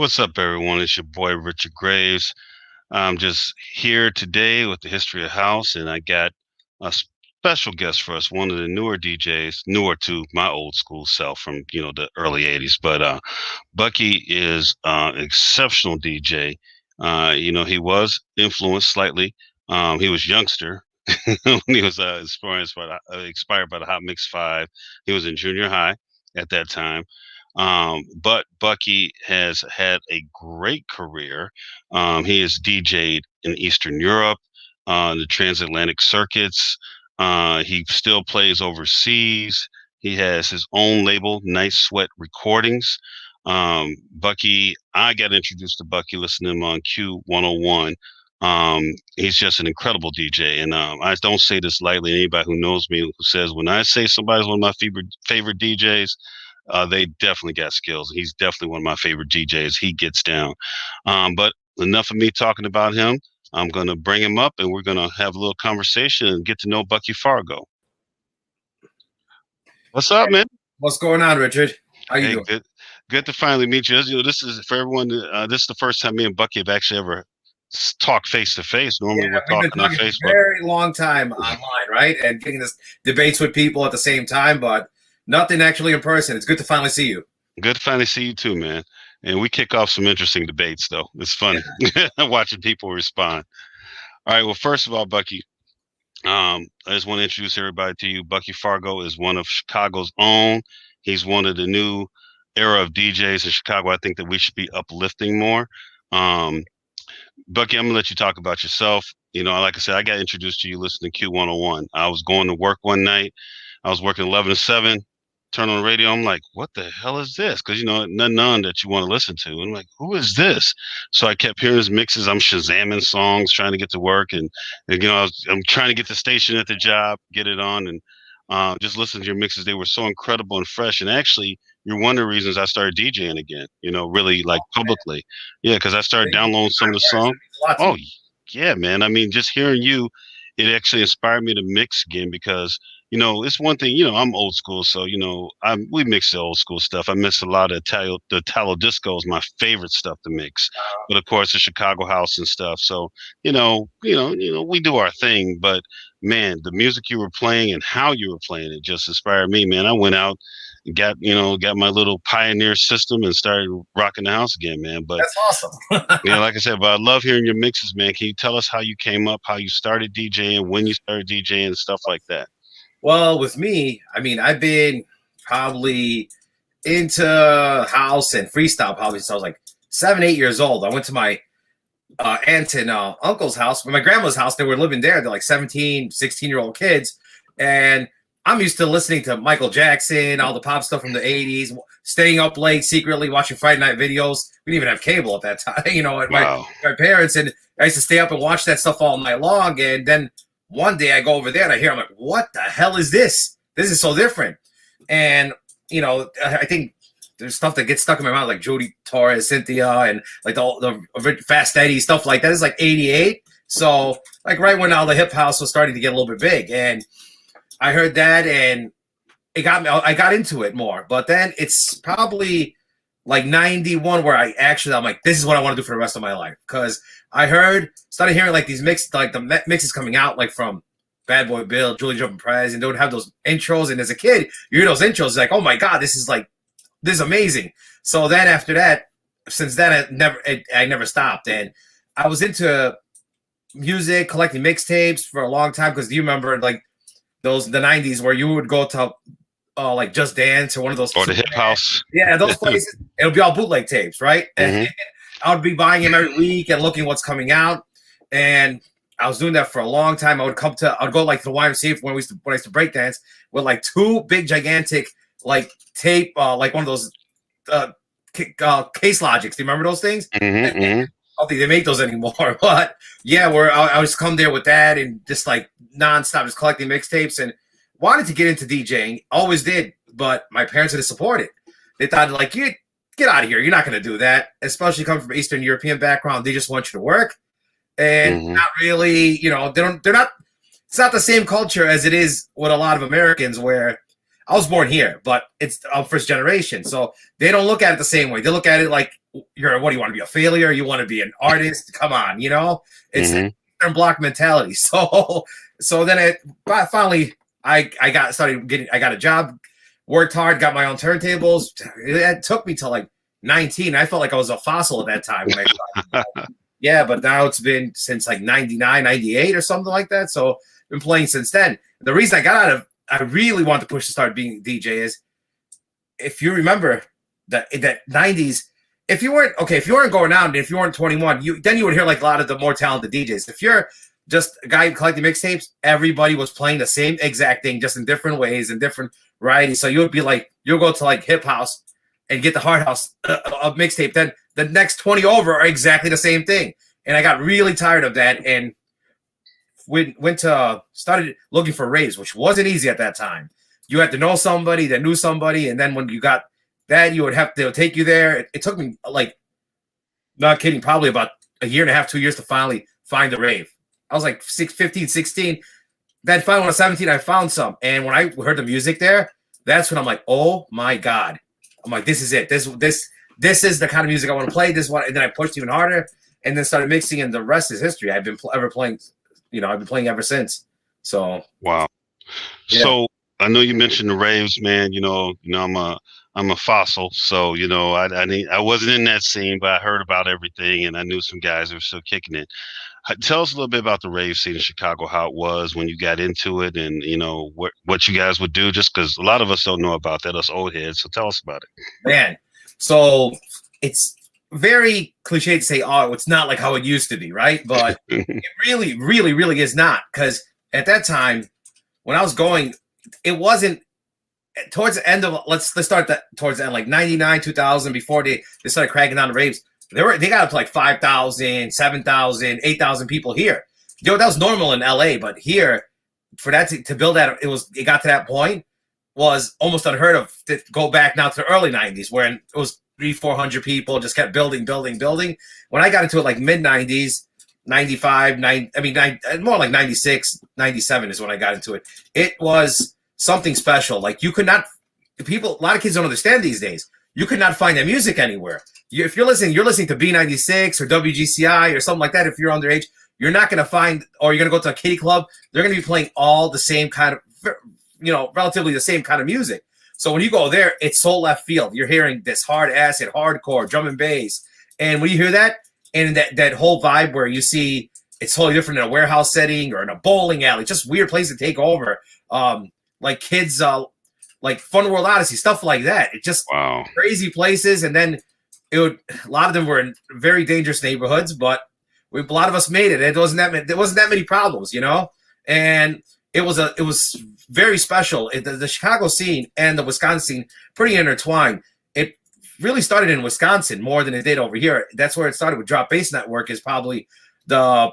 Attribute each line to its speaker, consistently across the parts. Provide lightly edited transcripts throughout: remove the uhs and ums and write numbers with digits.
Speaker 1: What's up, everyone? It's your boy Richard Graves. I'm just here today with the History of House, and I got a special guest for us, one of the newer DJs, newer to my old school self from the early '80s. But Bucky is an exceptional DJ. He was influenced slightly. He was youngster when he was inspired by the Hot Mix Five. He was in junior high at that time. But Bucky has had a great career. He has DJ'd in Eastern Europe, the transatlantic circuits. He still plays overseas. He has his own label, Night Sweat Recordings. Bucky, I got introduced to Bucky listening to him on Q101. He's just an incredible DJ, and I don't say this lightly. Anybody who knows me who says when I say somebody's one of my favorite DJs, they definitely got skills. He's definitely one of my favorite DJs. He gets down. But enough of me talking about him. I'm going to bring him up, and we're going to have a little conversation and get to know Bucky Fargo. What's up, man?
Speaker 2: What's going on, Richard? How you doing?
Speaker 1: Good to finally meet you. This is for everyone. This is the first time me and Bucky have actually ever talked face to face. Normally, we're talking on Facebook.
Speaker 2: A very long time online, right? And getting this debates with people at the same time, but nothing actually in person. It's good to finally see you.
Speaker 1: Good to finally see you too, man. And we kick off some interesting debates, though. It's funny watching people respond. All right. Well, first of all, Bucky, I just want to introduce everybody to you. Bucky Fargo is one of Chicago's own. He's one of the new era of DJs in Chicago. I think that we should be uplifting more. Bucky, I'm gonna let you talk about yourself. Like I said, I got introduced to you listening to Q101. I was going to work one night. I was working 11 to 7. Turn on the radio. I'm like, what the hell is this? Because nothing on that you want to listen to. And I'm like, who is this? So I kept hearing his mixes. I'm shazamming songs, trying to get to work, and I'm trying to get the station at the job, get it on, and just listen to your mixes. They were so incredible and fresh. And actually, you're one of the reasons I started DJing again. Really like publicly. Yeah, because I started downloading some of the songs. Oh, yeah, man. I mean, just hearing you, it actually inspired me to mix again because. It's one thing, I'm old school, so, we mix the old school stuff. I miss a lot of the Italo disco is my favorite stuff to mix. But of course the Chicago house and stuff. So, we do our thing, but man, the music you were playing and how you were playing it just inspired me, man. I went out and got my little Pioneer system and started rocking the house again, man. But
Speaker 2: that's awesome.
Speaker 1: Like I said, but I love hearing your mixes, man. Can you tell us how you came up, how you started DJing, when you started DJing and stuff like that?
Speaker 2: Well, with me, I mean, I've been probably into house and freestyle probably since I was like 7, 8 years old. I went to my aunt and uncle's house, my grandma's house. They were living there. They're like 17, 16-year-old kids. And I'm used to listening to Michael Jackson, all the pop stuff from the 80s, staying up late, secretly watching Friday night videos. We didn't even have cable at that time, my parents. And I used to stay up and watch that stuff all night long. And then one day I go over there and I hear, I'm like, what the hell is this? This is so different. And, I think there's stuff that gets stuck in my mind, like Jody Torres, Cynthia, and like the Fast Eddie, stuff like that. It's like 88. So like right when all the hip house was starting to get a little bit big. And I heard that and it got me, I got into it more. But then it's probably like 91 where I'm like, this is what I want to do for the rest of my life. Because I started hearing like these the mixes coming out like from Bad Boy Bill, Julie Jumpin' Prez, and they would have those intros. And as a kid, you hear those intros, it's like, oh my God, this is amazing. So then after that, since then, I never stopped. And I was into music, collecting mixtapes for a long time. Because do you remember like the 90s where you would go to like Just Dance or one of those.
Speaker 1: Or the Hip House.
Speaker 2: Yeah, those places. It'll be all bootleg tapes, right? And I would be buying them every week and looking what's coming out. And I was doing that for a long time. I would go like to the YMCA when I used to break dance with like 2 big gigantic like tape, like one of those Case Logics. Do you remember those things? I don't think they make those anymore. But yeah, I was come there with that and just like nonstop, just collecting mixtapes and wanted to get into DJing. Always did, but my parents didn't support it. They thought like, get out of here. You're not going to do that, especially coming from Eastern European background. They just want you to work. And not really, they're not, it's not the same culture as it is with a lot of Americans where I was born here, but it's first generation, so they don't look at it the same way. They look at it like you're what do you want to be a failure? You want to be an artist? Come on, it's
Speaker 1: Mm-hmm.
Speaker 2: Eastern Bloc mentality. So then finally I got a job, worked hard, got my own turntables. It took me till like 19. I felt like I was a fossil at that time when I started. Yeah, but now it's been since like 99, 98 or something like that. So I've been playing since then. The reason I really want to push to start being a DJ is if you remember that 90s, if you weren't going out and if you weren't 21, then you would hear like a lot of the more talented DJs. If you're just a guy collecting mixtapes, everybody was playing the same exact thing, just in different ways and different varieties. So you would be like, you'll go to like hip house and get the hard house of mixtape. Then the next 20 over are exactly the same thing. And I got really tired of that and started looking for raves, which wasn't easy at that time. You had to know somebody that knew somebody. And then when you got that, they would take you there. It took me like, not kidding, probably about a year and a half, 2 years to finally find a rave. I was like 15, 16. Then finally when I was 17, I found some. And when I heard the music there, that's when I'm like, oh my God. I'm like, this is it. This is the kind of music I want to play. This one, and then I pushed even harder, and then started mixing, and the rest is history. I've been playing, I've been playing ever since. So
Speaker 1: Wow.
Speaker 2: yeah.
Speaker 1: So I know you mentioned the raves, man. I'm a fossil, so I wasn't in that scene, but I heard about everything, and I knew some guys that were still kicking it. Tell us a little bit about the rave scene in Chicago, how it was when you got into it, and what you guys would do. Just because a lot of us don't know about that, us old heads. So tell us about it,
Speaker 2: man. So it's very cliche to say, oh, it's not like how it used to be, right? But it really, really, really is not, because at that time when I was going, it wasn't towards the end of let's start that towards the end, like 99, 2000, before they started cracking down the raves. They got up to like 5,000, 7,000, 8,000 people here. That was normal in LA, but here for that to build that, it got to that point was almost unheard of. To go back now to the early 90s where it was 300-400 people, just kept building. When I got into it like mid 90s, 95, more like 96, 97 is when I got into it. It was something special. Like a lot of kids don't understand these days. You could not find that music anywhere. If you're listening to B96 or WGCI or something like that. If you're underage, you're not going to find, or you're going to go to a kiddie club. They're going to be playing all the same kind of, relatively the same kind of music. So when you go there, it's so left field. You're hearing this hard acid, hardcore, drum and bass. And when you hear that, and that whole vibe where you see it's totally different in a warehouse setting or in a bowling alley, just weird place to take over. Like kids, like Fun World Odyssey, stuff like that. It just
Speaker 1: wow,
Speaker 2: crazy places. And then a lot of them were in very dangerous neighborhoods, but a lot of us made it. There wasn't that many problems, and it was very special. The Chicago scene and the Wisconsin scene pretty intertwined. It really started in Wisconsin more than it did over here. That's where it started with Drop Bass Network. Is probably the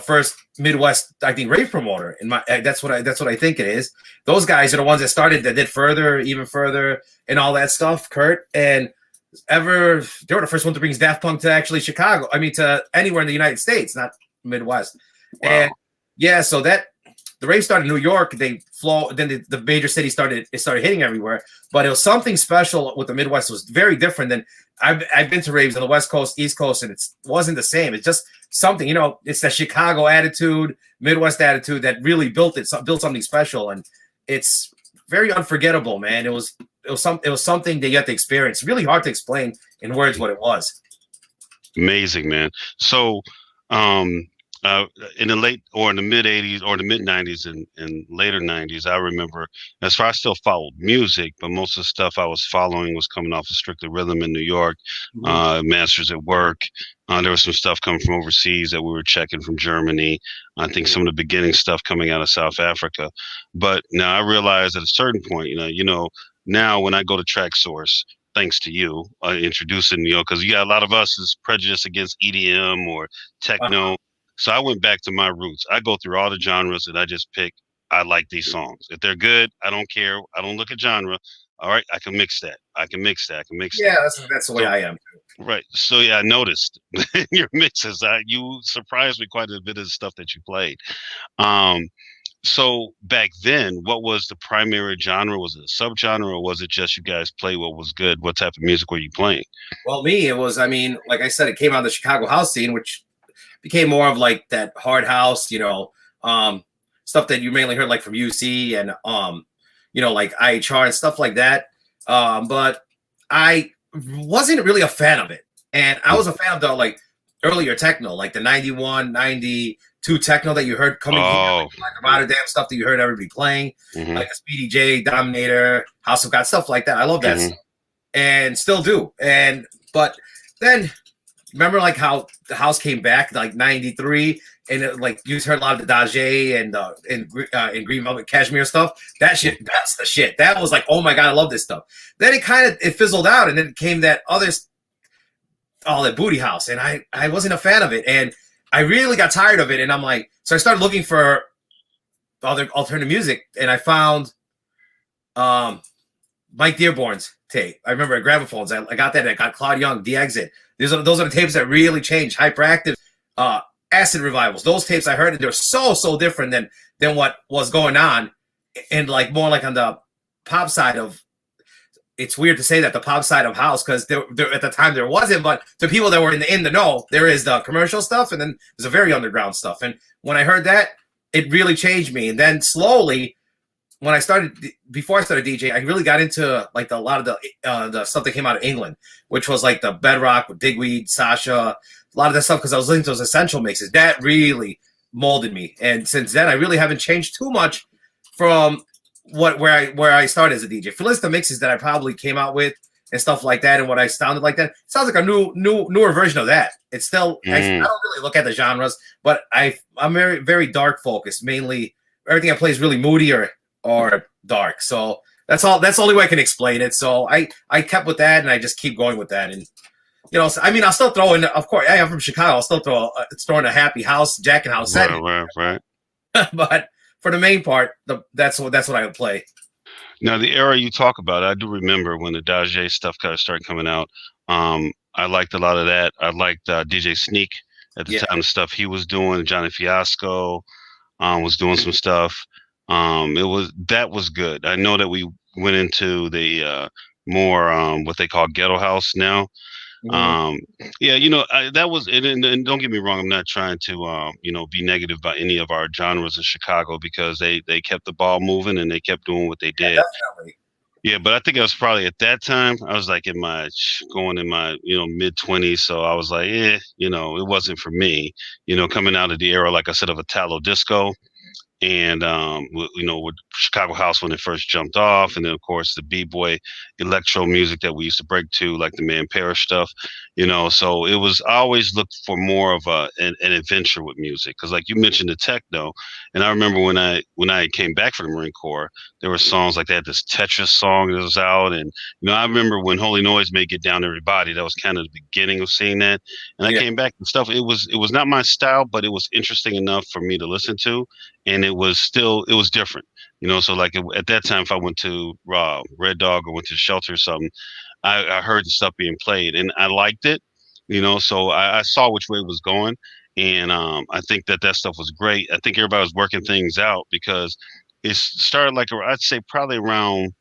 Speaker 2: first Midwest, I think, rave promoter. That's what I think it is. Those guys are the ones that started, that did even further, and all that stuff. Kurt and they were the first one to bring Daft Punk to actually Chicago. I mean, to anywhere in the United States, not Midwest. Wow. And yeah, so that the rave started in New York. Then the major city started hitting everywhere. But it was something special with the Midwest. It was very different than I've been to raves on the West Coast, East Coast, and it wasn't the same. It's just something, it's the Chicago attitude, Midwest attitude that really built something special, and it's very unforgettable, man. It was something that you had to experience. Really hard to explain in words what it was.
Speaker 1: Amazing, man. So, in the mid 80s or the mid 90s and later 90s, I remember, as far as I still followed music, but most of the stuff I was following was coming off of Strictly Rhythm in New York, Masters at Work. There was some stuff coming from overseas that we were checking from Germany. I think some of the beginning stuff coming out of South Africa. But now I realized at a certain point, now when I go to Track Source, thanks to you introducing, because you got a lot of us is prejudice against EDM or techno. So I went back to my roots. I go through all the genres and I just pick, I like these songs. If they're good, I don't care. I don't look at genre. All right, I can mix that.
Speaker 2: Yeah, that's the way I am.
Speaker 1: Right. So yeah, I noticed in your mixes, you surprised me quite a bit of the stuff that you played. So back then, what was the primary genre? Was it a subgenre, or was it just you guys play what was good? What type of music were you playing?
Speaker 2: Well, me, it was. I mean, like I said, it came out of the Chicago house scene, which became more of like that hard house, um, stuff that you mainly heard like from UC and like IHR and stuff like that. But I wasn't really a fan of it, and I was a fan of the like earlier techno, like the 91, 92 techno that you heard coming here,
Speaker 1: Oh,
Speaker 2: like the Rotterdam stuff that you heard everybody playing,
Speaker 1: mm-hmm,
Speaker 2: like a Speedy J, Dominator, House of God, stuff like that. I love that
Speaker 1: mm-hmm.
Speaker 2: stuff, and still do. And but then remember like how the house came back like 93 and like you heard a lot of the Dage and Green Velvet Cashmere stuff. That shit, that's the shit. That was like, oh my god, I love this stuff. Then it fizzled out, and then it came that other all that booty house, and I wasn't a fan of it, and I really got tired of it, and I'm like, so I started looking for other alternative music, and I found Mike Dearborn's tape. I remember at Gramophones, I got that. I got Claude Young, The Exit. Those are the tapes that really changed. Hyperactive, Acid Revivals. Those tapes I heard, and they're so different than what was going on, and like more like on the pop side of. It's weird to say that the pop side of house because there at the time there wasn't, but the people that were in the know, there is the commercial stuff, and then there's a very underground stuff. And when I heard that, it really changed me. And then slowly, when I started, before I started DJ, I really got into like a lot of the stuff that came out of England, which was like the Bedrock with Digweed, Sasha, a lot of that stuff because I was listening to those essential mixes. That really molded me, and since then, I really haven't changed too much from where I started as a DJ. For the mixes that I probably came out with and stuff like that, and what I sounded like that, it sounds like a newer version of that. It's still I don't really look at the genres, but I'm very dark focused. Mainly, everything I play is really moody or dark. So that's all. That's the only way I can explain it. So I kept with that, and I just keep going with that. And I mean, I'll still throw in. Of course, I'm from Chicago. I'll still throw in a Happy House, Jack and House setting.
Speaker 1: Right.
Speaker 2: But for the main part, that's what I would play.
Speaker 1: Now, the era you talk about, I do remember when the Dage stuff kind of started coming out. I liked a lot of that. I liked DJ Sneak at the time, the stuff he was doing. Johnny Fiasco was doing some stuff. That was good. I know that we went into the more what they call ghetto house now. Yeah, that was, and don't get me wrong, I'm not trying to, be negative about any of our genres in Chicago because they kept the ball moving and they kept doing what they did.
Speaker 2: Yeah, definitely.
Speaker 1: Yeah, but I think I was probably at that time, I was like going in my, mid 20s. So I was like, it wasn't for me, coming out of the era, like I said, of Italo disco. And with Chicago house when it first jumped off, and then of course the b-boy electro music that we used to break to, like the Man Parrish stuff, so it was, I always looked for more of an adventure with music, because like you mentioned the techno, and I remember when I came back from the Marine Corps, there were songs like that, this Tetris song that was out, and I remember when Holy Noise made Get Down Everybody, that was kind of the beginning of seeing that, and I came back and stuff, it was not my style, but it was interesting enough for me to listen to, and it was different, so like at that time, if I went to Red Dog or went to Shelter or something, I heard the stuff being played and I liked it, so I saw which way it was going, and I think that stuff was great. I think everybody was working things out because it started like I'd say probably around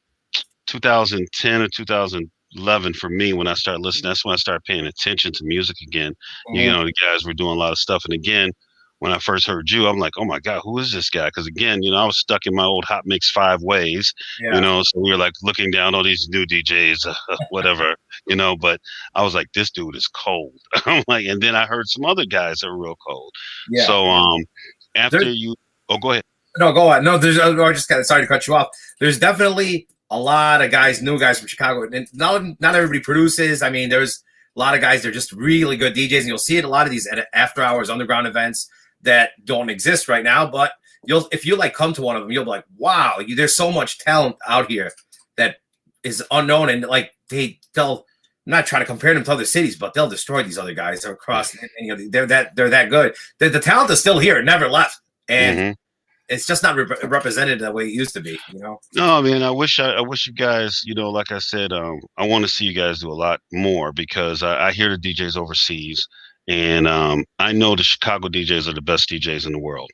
Speaker 1: 2010 or 2011 for me when I started listening. That's when I started paying attention to music again. The guys were doing a lot of stuff, and again, when I first heard you, I'm like, oh my God, who is this guy? Because again, I was stuck in my old Hot Mix 5 ways, so we were like looking down all these new DJs, whatever, but I was like, this dude is cold. I'm like, and then I heard some other guys that were real cold. Yeah. So go ahead.
Speaker 2: No, go on. No, I just got sorry to cut you off. There's definitely a lot of new guys from Chicago, and not everybody produces. I mean, there's a lot of guys. They're just really good DJs, and you'll see it a lot of these after hours underground events that don't exist right now, but if you like come to one of them, you'll be like, wow, there's so much talent out here that is unknown, and like they'll not try to compare them to other cities, but they'll destroy these other guys across. And, they're that good. The talent is still here, it never left, and it's just not represented the way it used to be.
Speaker 1: No, man, I wish you guys, like I said, I want to see you guys do a lot more because I hear the DJs overseas. And I know the Chicago DJs are the best DJs in the world.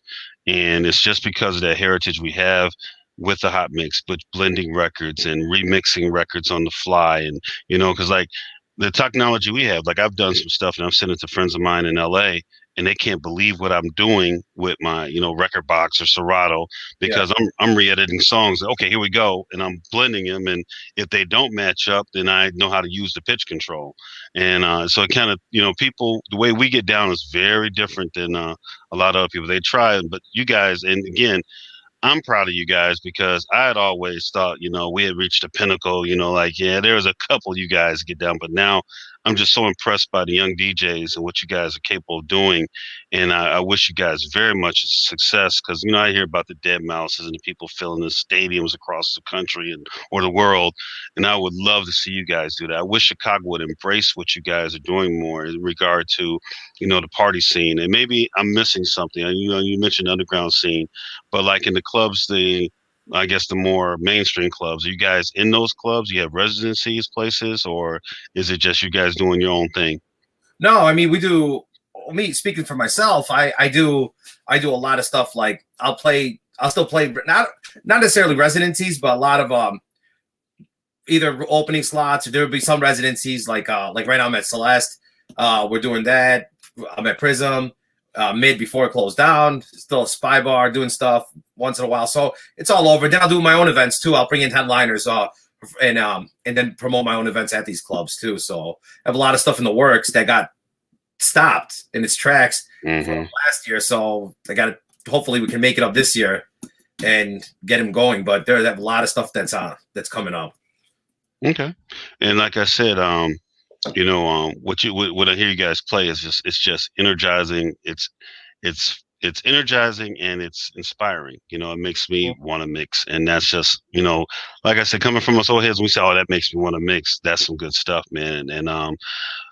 Speaker 1: and it's just because of that heritage we have with the hot mix, but blending records and remixing records on the fly, and because like the technology we have, like I've done some stuff and I'm sending it to friends of mine in LA, and they can't believe what I'm doing with my record box or Serato,
Speaker 2: Yeah.
Speaker 1: because I'm re-editing songs. Okay, here we go, and I'm blending them, and if they don't match up, then I know how to use the pitch control, and so it kind of people, the way we get down is very different than a lot of other people. They try, but you guys, and again, I'm proud of you guys, because I had always thought, we had reached a pinnacle, like, yeah, there was a couple of you guys get down, but now I'm just so impressed by the young DJs and what you guys are capable of doing. And I wish you guys very much success, because, I hear about the dead mouses and the people filling the stadiums across the country or the world. And I would love to see you guys do that. I wish Chicago would embrace what you guys are doing more in regard to, the party scene. And maybe I'm missing something. You mentioned the underground scene, but like in the clubs, I guess the more mainstream clubs, are you guys in those clubs? You have residencies, places, or is it just you guys doing your own thing?
Speaker 2: No, I mean we do. Me speaking for myself, I do a lot of stuff. Like I'll still play not necessarily residencies, but a lot of either opening slots, or there would be some residencies like right now I'm at Celeste. We're doing that. I'm at Prism. Mid before it closed down, still a Spy Bar, doing stuff once in a while. So it's all over. Then I'll do my own events too. I'll bring in headliners and then promote my own events at these clubs too. So I have a lot of stuff in the works that got stopped in its tracks from last year. So I got to, hopefully we can make it up this year and get him going. But there's a lot of stuff that's coming up.
Speaker 1: Okay. And like I said, what I hear you guys play is it's just energizing. It's energizing and it's inspiring. It makes me want to mix, and that's just like I said, coming from us old heads, we say, "Oh, that makes me want to mix." That's some good stuff, man. And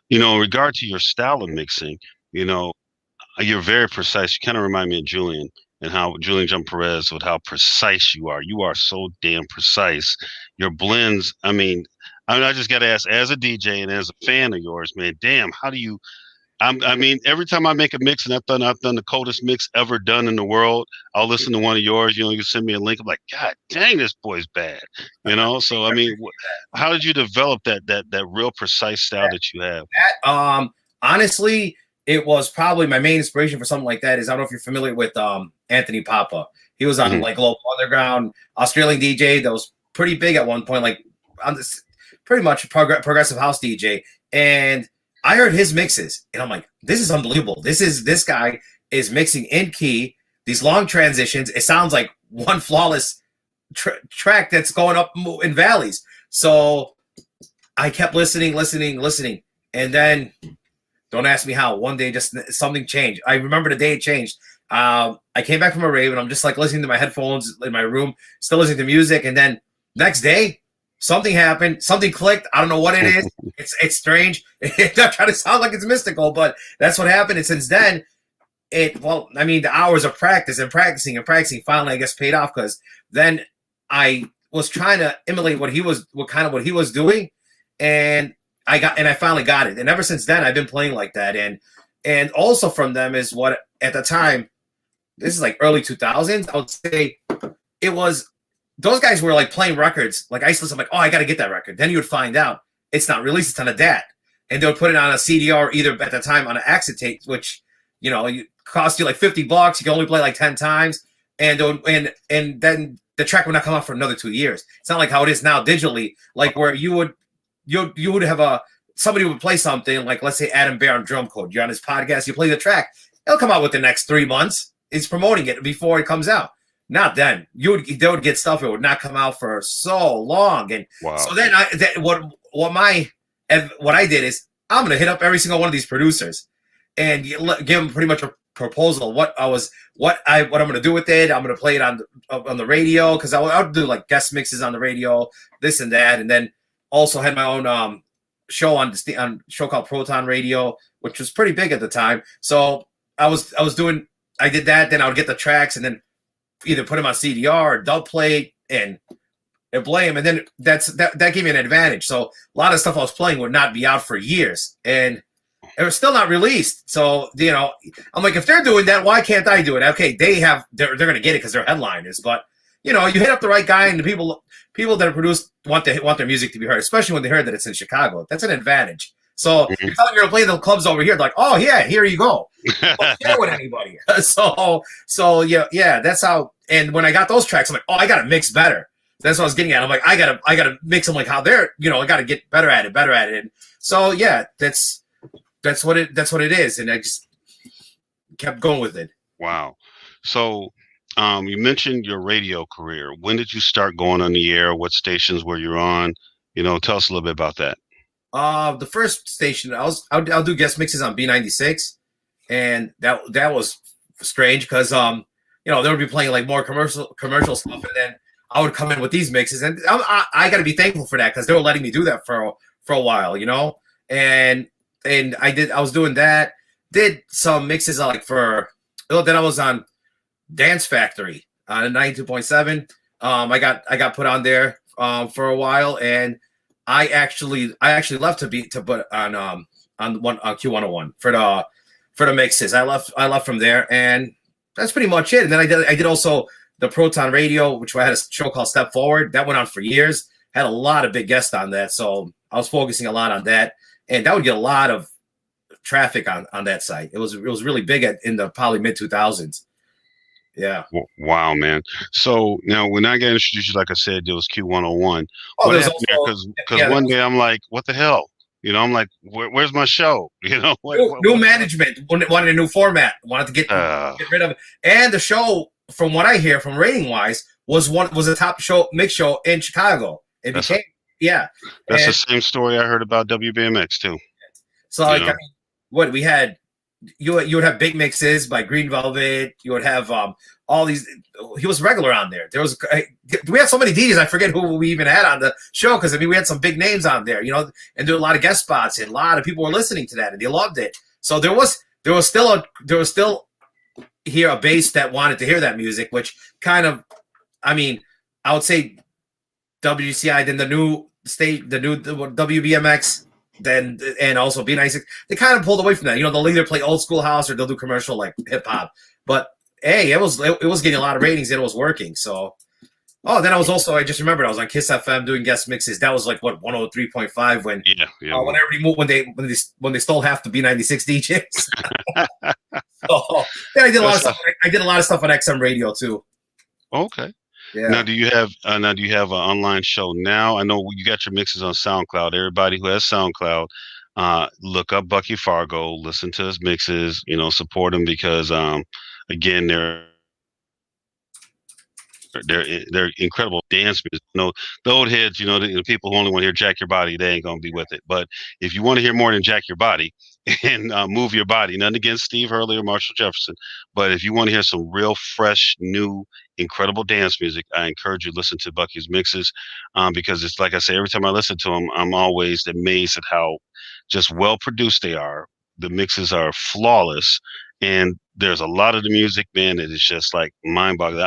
Speaker 1: in regard to your style of mixing, you're very precise. You kind of remind me of Julian, and how Julian Jump Perez, with how precise you are. You are so damn precise. Your blends, I just got to ask, as a DJ and as a fan of yours, man, damn, how do you? Every time I make a mix, and I've done the coldest mix ever done in the world, I'll listen to one of yours. You send me a link. I'm like, God dang, this boy's bad. So how did you develop that real precise style that you have?
Speaker 2: Honestly, it was probably my main inspiration for something like that. Is I don't know if you're familiar with Anthony Papa. He was on like Global Underground, Australian DJ that was pretty big at one point, like on this pretty much progressive house DJ. And I heard his mixes, and I'm like, this is unbelievable. This guy is mixing in key, these long transitions. It sounds like one flawless track that's going up in valleys. So I kept listening. And then, don't ask me how, one day just something changed. I remember the day it changed. I came back from a rave, and I'm just like listening to my headphones in my room, still listening to music. And then next day, something happened. Something clicked. I don't know what it is. It's strange. It's not trying to sound like it's mystical, but that's what happened. And since then, the hours of practice and practicing finally, I guess, paid off, because then I was trying to emulate what he was doing, and I finally got it. And ever since then, I've been playing like that. And also from them is what at the time, this is like early 2000s. I would say it was. Those guys were like playing records. Like I used to listen, like, oh, I got to get that record. Then you would find out it's not released. It's on a DAT. And they would put it on a CD, or either at the time on an acetate, which, cost you like $50. You can only play like 10 times. And then the track would not come out for another 2 years. It's not like how it is now digitally, like where you would have somebody would play something like, let's say Adam Bear on Drum Code. You're on his podcast, you play the track. It'll come out within the next 3 months. It's promoting it before it comes out. Not then. They would get stuff. It would not come out for so long, and wow. So then what I did is I'm gonna hit up every single one of these producers and give them pretty much a proposal. What I'm gonna do with it. I'm gonna play it on the radio, because I would do like guest mixes on the radio, this and that, and then also had my own show on show called Proton Radio, which was pretty big at the time. So I did that. Then I would get the tracks and then either put them on CDR or dub plate and play them. And then that gave me an advantage. So a lot of stuff I was playing would not be out for years. And It was still not released. So, you know, I'm like, if they're doing that, why can't I do it? Okay, they're going to get it because they're headliners. But, you know, you hit up the right guy, and the people that are produced want their music to be heard, especially when they heard that it's in Chicago. That's an advantage. So
Speaker 1: Mhm.
Speaker 2: you're telling me to play the clubs over here. They're like, oh, yeah, here you go. Don't share with anybody. So yeah, that's how. And when I got those tracks, I'm like, oh, I got to mix better. That's what I was getting at. I'm like, I gotta mix them like how they're, you know, I got to get better at it. And so, yeah, that's what it is. And I just kept going with it.
Speaker 1: Wow. So, you mentioned your radio career. When did you start going on the air? What stations were you on? You know, tell us a little bit about that.
Speaker 2: The first station I'll do guest mixes on B96, and that was strange because you know, they would be playing like more commercial stuff, and then I would come in with these mixes, and I got to be thankful for that because they were letting me do that for a while, you know, and I was doing that, did some mixes like for, then I was on Dance Factory on 92.7. I got put on there for a while, and I actually left to put on Q101 for the mixes. I left from there, and that's pretty much it. And then I did also the Proton Radio, which I had a show called Step Forward that went on for years. Had a lot of big guests on that, so I was focusing a lot on that, and that would get a lot of traffic on that site. It was really big in the probably mid 2000s. Yeah.
Speaker 1: Wow, man. So now when I got introduced, like I said, there was Q101.
Speaker 2: Oh,
Speaker 1: What
Speaker 2: there's
Speaker 1: happened there?
Speaker 2: also
Speaker 1: Because one day I'm like, what the hell? You know, I'm like, where's my show? You know,
Speaker 2: new management wanted a new format, wanted to get rid of it. And the show, from what I hear, from rating wise, was a top mix show in Chicago. It became
Speaker 1: That's the same story I heard about WBMX too.
Speaker 2: So like, I mean, what we had, you would have big mixes by Green Velvet. You would have all these. He was regular on there. We had so many DJs. I forget who we even had on the show because I mean we had some big names on there, you know, and there were a lot of guest spots, and a lot of people were listening to that, and they loved it. So there was still here a base that wanted to hear that music, which kind of, I mean, I would say WCI, then the new WBMX. Then and also B96, they kind of pulled away from that. You know, they'll either play old school house or they'll do commercial like hip hop. But hey, it was getting a lot of ratings and it was working. So then I just remembered I was on Kiss FM doing guest mixes. That was like what 103.5 when when everybody moved when they stole half the B96 DJs. So then I did a lot of stuff. I did a lot of stuff on XM radio too.
Speaker 1: Okay.
Speaker 2: Yeah.
Speaker 1: Now, do you have an online show now? I know you got your mixes on SoundCloud. Everybody who has SoundCloud, look up Bucky Fargo, listen to his mixes, you know, support him because, again, they're incredible dance music. You know, the old heads, you know, the people who only want to hear Jack Your Body, they ain't gonna be with it. But if you want to hear more than Jack Your Body and move your body, nothing against Steve Hurley or Marshall Jefferson, but if you want to hear some real fresh, new, incredible dance music, I encourage you to listen to Bucky's mixes because it's like I say, every time I listen to them, I'm always amazed at how just well produced they are. The mixes are flawless. And there's a lot of the music, man, that is just like mind-boggling.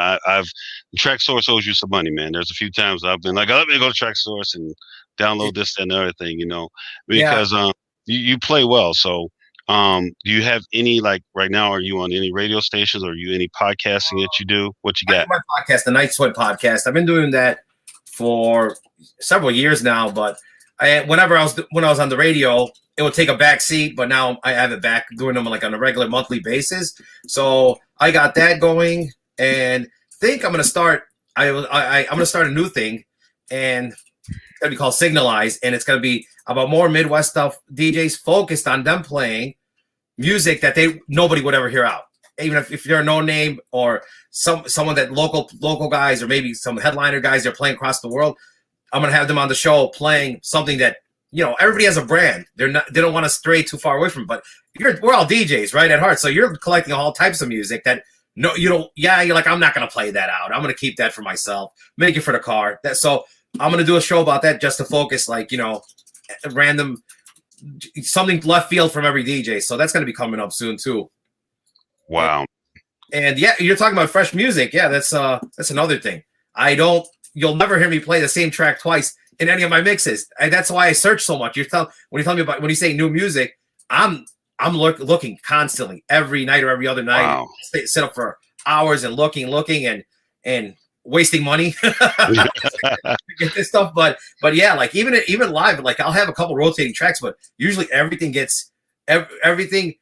Speaker 1: Track Source owes you some money, man. There's a few times I've been like, let me go to Track Source and download this and the other thing, you know, because you play well. So do you have any, like right now, are you on any radio stations or are you any podcasting that you do? What you got?
Speaker 2: My podcast, the Night Sweat podcast. I've been doing that for several years now, but when I was on the radio, it would take a back seat, but now I have it back doing them like on a regular monthly basis. So I got that going, and think I'm gonna start. I'm gonna start a new thing, and it's gonna be called Signalize, and it's gonna be about more Midwest stuff. DJs focused on them playing music that nobody would ever hear out, even if they're no name or someone that local guys or maybe some headliner guys they're playing across the world. I'm gonna have them on the show playing something that, you know, everybody has a brand. They don't want to stray too far away from it, but we're all DJs, right, at heart. So you're collecting all types of music that you're like, I'm not going to play that out. I'm going to keep that for myself, make it for the car. So I'm going to do a show about that just to focus, like, you know, random, something left field from every DJ. So that's going to be coming up soon too.
Speaker 1: Wow.
Speaker 2: And yeah, you're talking about fresh music. Yeah, that's another thing. You'll never hear me play the same track twice in any of my mixes. And that's why I search so much. When you say new music, I'm I'm looking constantly every night or every other night.
Speaker 1: Wow.
Speaker 2: Sit up for hours and looking and wasting money to get this stuff. But yeah, like even live, like I'll have a couple rotating tracks, but usually everything gets everything.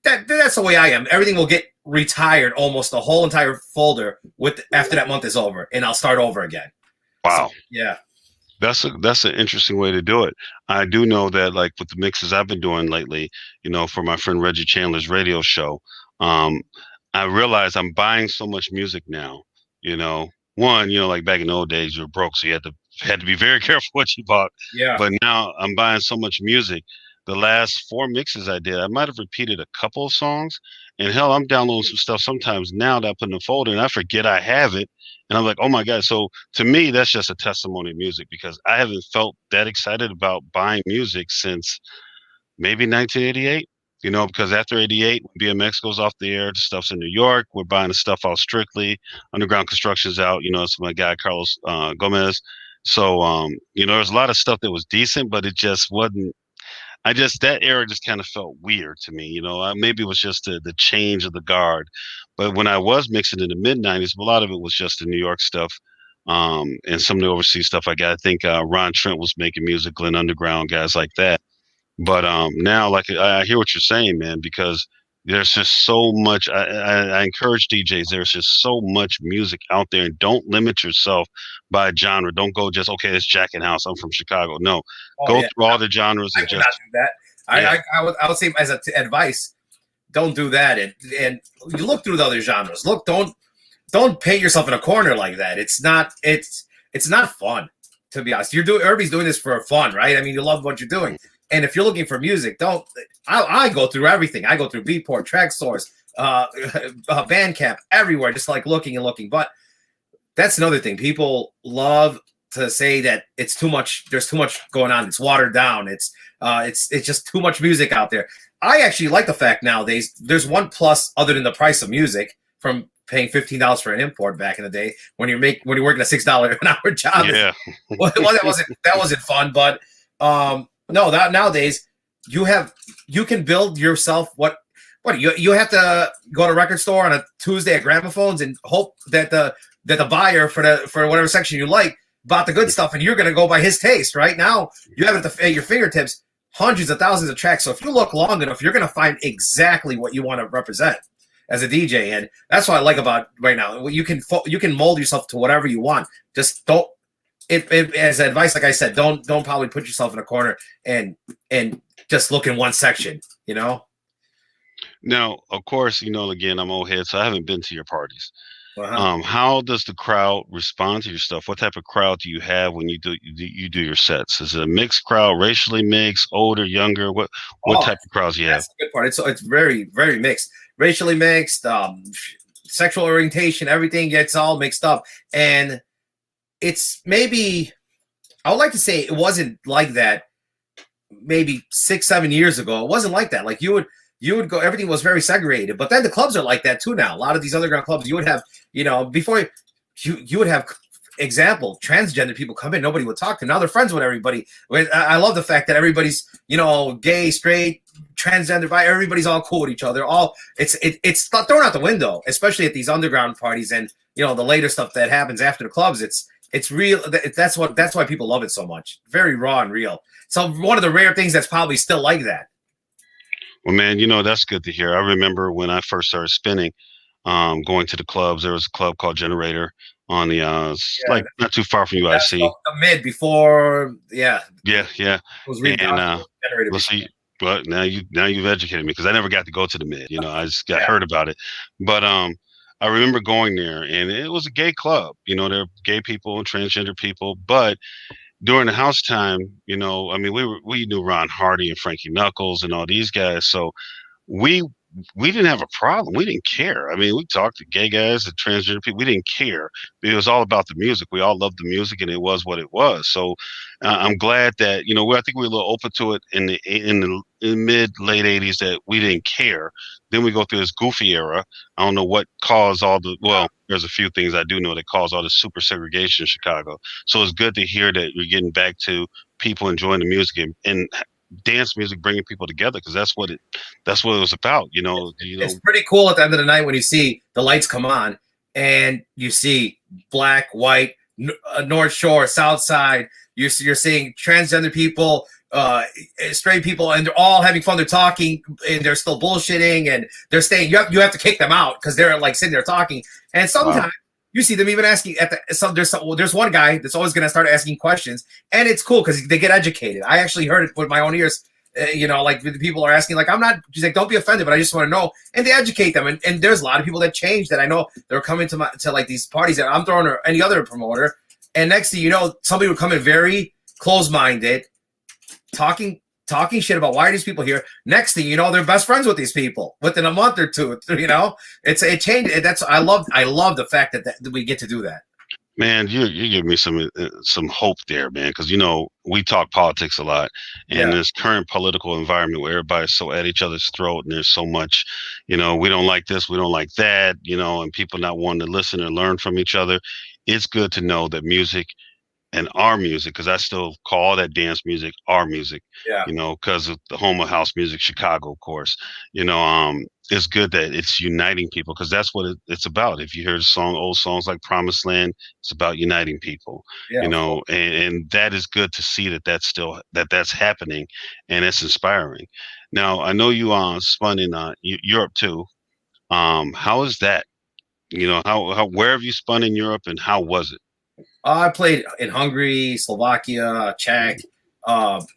Speaker 2: That's the way I am. Everything will get retired, almost the whole entire folder with after that month is over, and I'll start over again. So,
Speaker 1: Wow.
Speaker 2: yeah.
Speaker 1: That's an interesting way to do it. I do know that like with the mixes I've been doing lately, for my friend Reggie Chandler's radio show, um, I realize I'm buying so much music now. You know, one, like back in the old days, you were broke, so you had to be very careful what you bought.
Speaker 2: Yeah.
Speaker 1: But now I'm buying so much music. The last four mixes I did, I might have repeated a couple of songs, and hell, I'm downloading some stuff sometimes now that I put in the folder, and I forget I have it, and I'm like, oh my god. So to me, that's just a testimony of music because I haven't felt that excited about buying music since maybe 1988. Because after 88, when BMX goes off the air, the stuff's in New York. We're buying the stuff out Strictly. Underground Construction's out. It's my guy, Carlos Gomez. So, there's a lot of stuff that was decent, but it just wasn't. That era just kind of felt weird to me. Maybe it was just the change of the guard. But when I was mixing in the mid 90s, a lot of it was just the New York stuff. And some of the overseas stuff I got. I think Ron Trent was making music, Glenn Underground, guys like that. But now, like I hear what you're saying, man, because there's just so much. I encourage DJs. There's just so much music out there, and don't limit yourself by genre. Don't go just okay. It's Jack and House. I'm from Chicago. No, go
Speaker 2: Yeah.
Speaker 1: through all the genres
Speaker 2: I
Speaker 1: and
Speaker 2: would
Speaker 1: just
Speaker 2: not do that.
Speaker 1: yeah.
Speaker 2: I would say as advice, don't do that. And you look through the other genres. Look, don't paint yourself in a corner like that. It's not fun, to be honest. Everybody's doing this for fun, right? I mean, you love what you're doing. And if you're looking for music, I go through everything. I go through Beatport, Track Source, Bandcamp, everywhere, just like looking and looking. But that's another thing. People love to say that it's too much. There's too much going on. It's watered down. It's just too much music out there. I actually like the fact nowadays there's one plus other than the price of music from paying $15 for an import back in the day when you're working a $6 an hour job.
Speaker 1: Yeah.
Speaker 2: Well, that wasn't fun, but no, that nowadays you can build yourself what you have to go to a record store on a Tuesday at Gramophones and hope that the buyer for whatever section you like bought the good stuff and you're going to go by his taste. Right now you have at your fingertips hundreds of thousands of tracks. So if you look long enough, you're going to find exactly what you want to represent as a DJ, and that's what I like about right now. You can mold yourself to whatever you want. Just don't. As advice, like I said, don't probably put yourself in a corner and just look in one section.
Speaker 1: Now, of course, again, I'm old head, so I haven't been to your parties.
Speaker 2: Uh-huh.
Speaker 1: How does the crowd respond to your stuff? What type of crowd do you have when you do your sets? Is it a mixed crowd, racially mixed, older, younger? What type of crowds you have?
Speaker 2: That's the good part. It's very, very mixed, racially mixed, sexual orientation, everything gets all mixed up, and it's maybe I would like to say it wasn't like that maybe 6-7 years ago. It wasn't like that. Like you would go, everything was very segregated. But then the clubs are like that too now. A lot of these underground clubs, you would have, before you would have example transgender people come in, nobody would talk to them. Now they're friends with everybody. I love the fact that everybody's gay, straight, transgender, bi, everybody's all cool with each other. It's thrown out the window, especially at these underground parties and the later stuff that happens after the clubs. It's real. That's why people love it so much. Very raw and real. So one of the rare things that's probably still like that.
Speaker 1: Well, man, that's good to hear. I remember when I first started spinning, going to the clubs. There was a club called Generator on the like not too far from UIC.
Speaker 2: The mid before, yeah.
Speaker 1: Yeah.
Speaker 2: It was Generator.
Speaker 1: Let's see. But now you've educated me because I never got to go to the mid. I just got heard about it. But I remember going there, and it was a gay club. There were gay people and transgender people, but during the house time, we knew Ron Hardy and Frankie Knuckles and all these guys, so we didn't have a problem. We didn't care. I mean, we talked to gay guys and transgender people. We didn't care. It was all about the music. We all loved the music, and it was what it was. So I'm glad that I think we were a little open to it in the mid late '80s that we didn't care. Then we go through this goofy era. I don't know what caused all the. Well, there's a few things I do know that caused all the super segregation in Chicago. So it's good to hear that you're getting back to people enjoying the music and dance music bringing people together, because that's what it was about.
Speaker 2: It's pretty cool at the end of the night when you see the lights come on and you see black, white, North Shore, South Side. You're seeing transgender people, straight people, and they're all having fun. They're talking, and they're still bullshitting, and they're staying. You have to kick them out because they're like sitting there talking. And sometimes
Speaker 1: Wow.
Speaker 2: you see them even asking at there's one guy that's always going to start asking questions, and it's cool because they get educated. I actually heard it with my own ears. Like the people are asking, like, I'm not, she's like, don't be offended, but I just want to know. And they educate them. And there's a lot of people that change that I know they're coming to like these parties that I'm throwing or any other promoter. And next thing you know, somebody would come in very close-minded, talking shit about why are these people here. Next thing you know, they're best friends with these people within a month or two. It changed. That's I love the fact that we get to do that.
Speaker 1: Man, you give me some hope there, man, because we talk politics a lot, and
Speaker 2: Yeah.
Speaker 1: this current political environment where everybody's so at each other's throat, and there's so much, we don't like this, we don't like that, and people not wanting to listen and learn from each other. It's good to know that music and our music, because I still call that dance music our music,
Speaker 2: Yeah.
Speaker 1: because of the home of house music, Chicago, of course. It's good that it's uniting people, because that's what it's about. If you hear old songs like Promised Land, it's about uniting people.
Speaker 2: Yeah.
Speaker 1: And that is good to see that's happening, and it's inspiring. Now I know you spun in Europe too. How is that? How where have you spun in Europe, and how was it?
Speaker 2: I played in Hungary, Slovakia, Czech,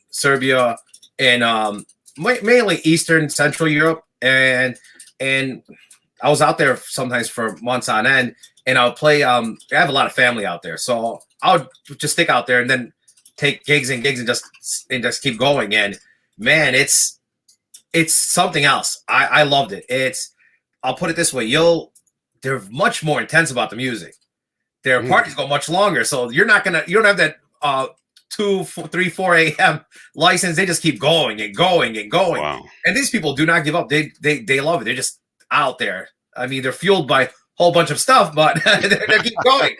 Speaker 2: Serbia, and mainly Eastern Central Europe. And I was out there sometimes for months on end. And I'll play. I have a lot of family out there, so I would just stick out there and then take gigs and just keep going. And man, it's something else. I loved it. I'll put it this way: they're much more intense about the music. Their parties go much longer, so you don't have that 2, 3, 4 a.m. license. They just keep going and going and going.
Speaker 1: Wow.
Speaker 2: And these people do not give up. They love it. They're just out there. I mean, they're fueled by a whole bunch of stuff, but they keep going.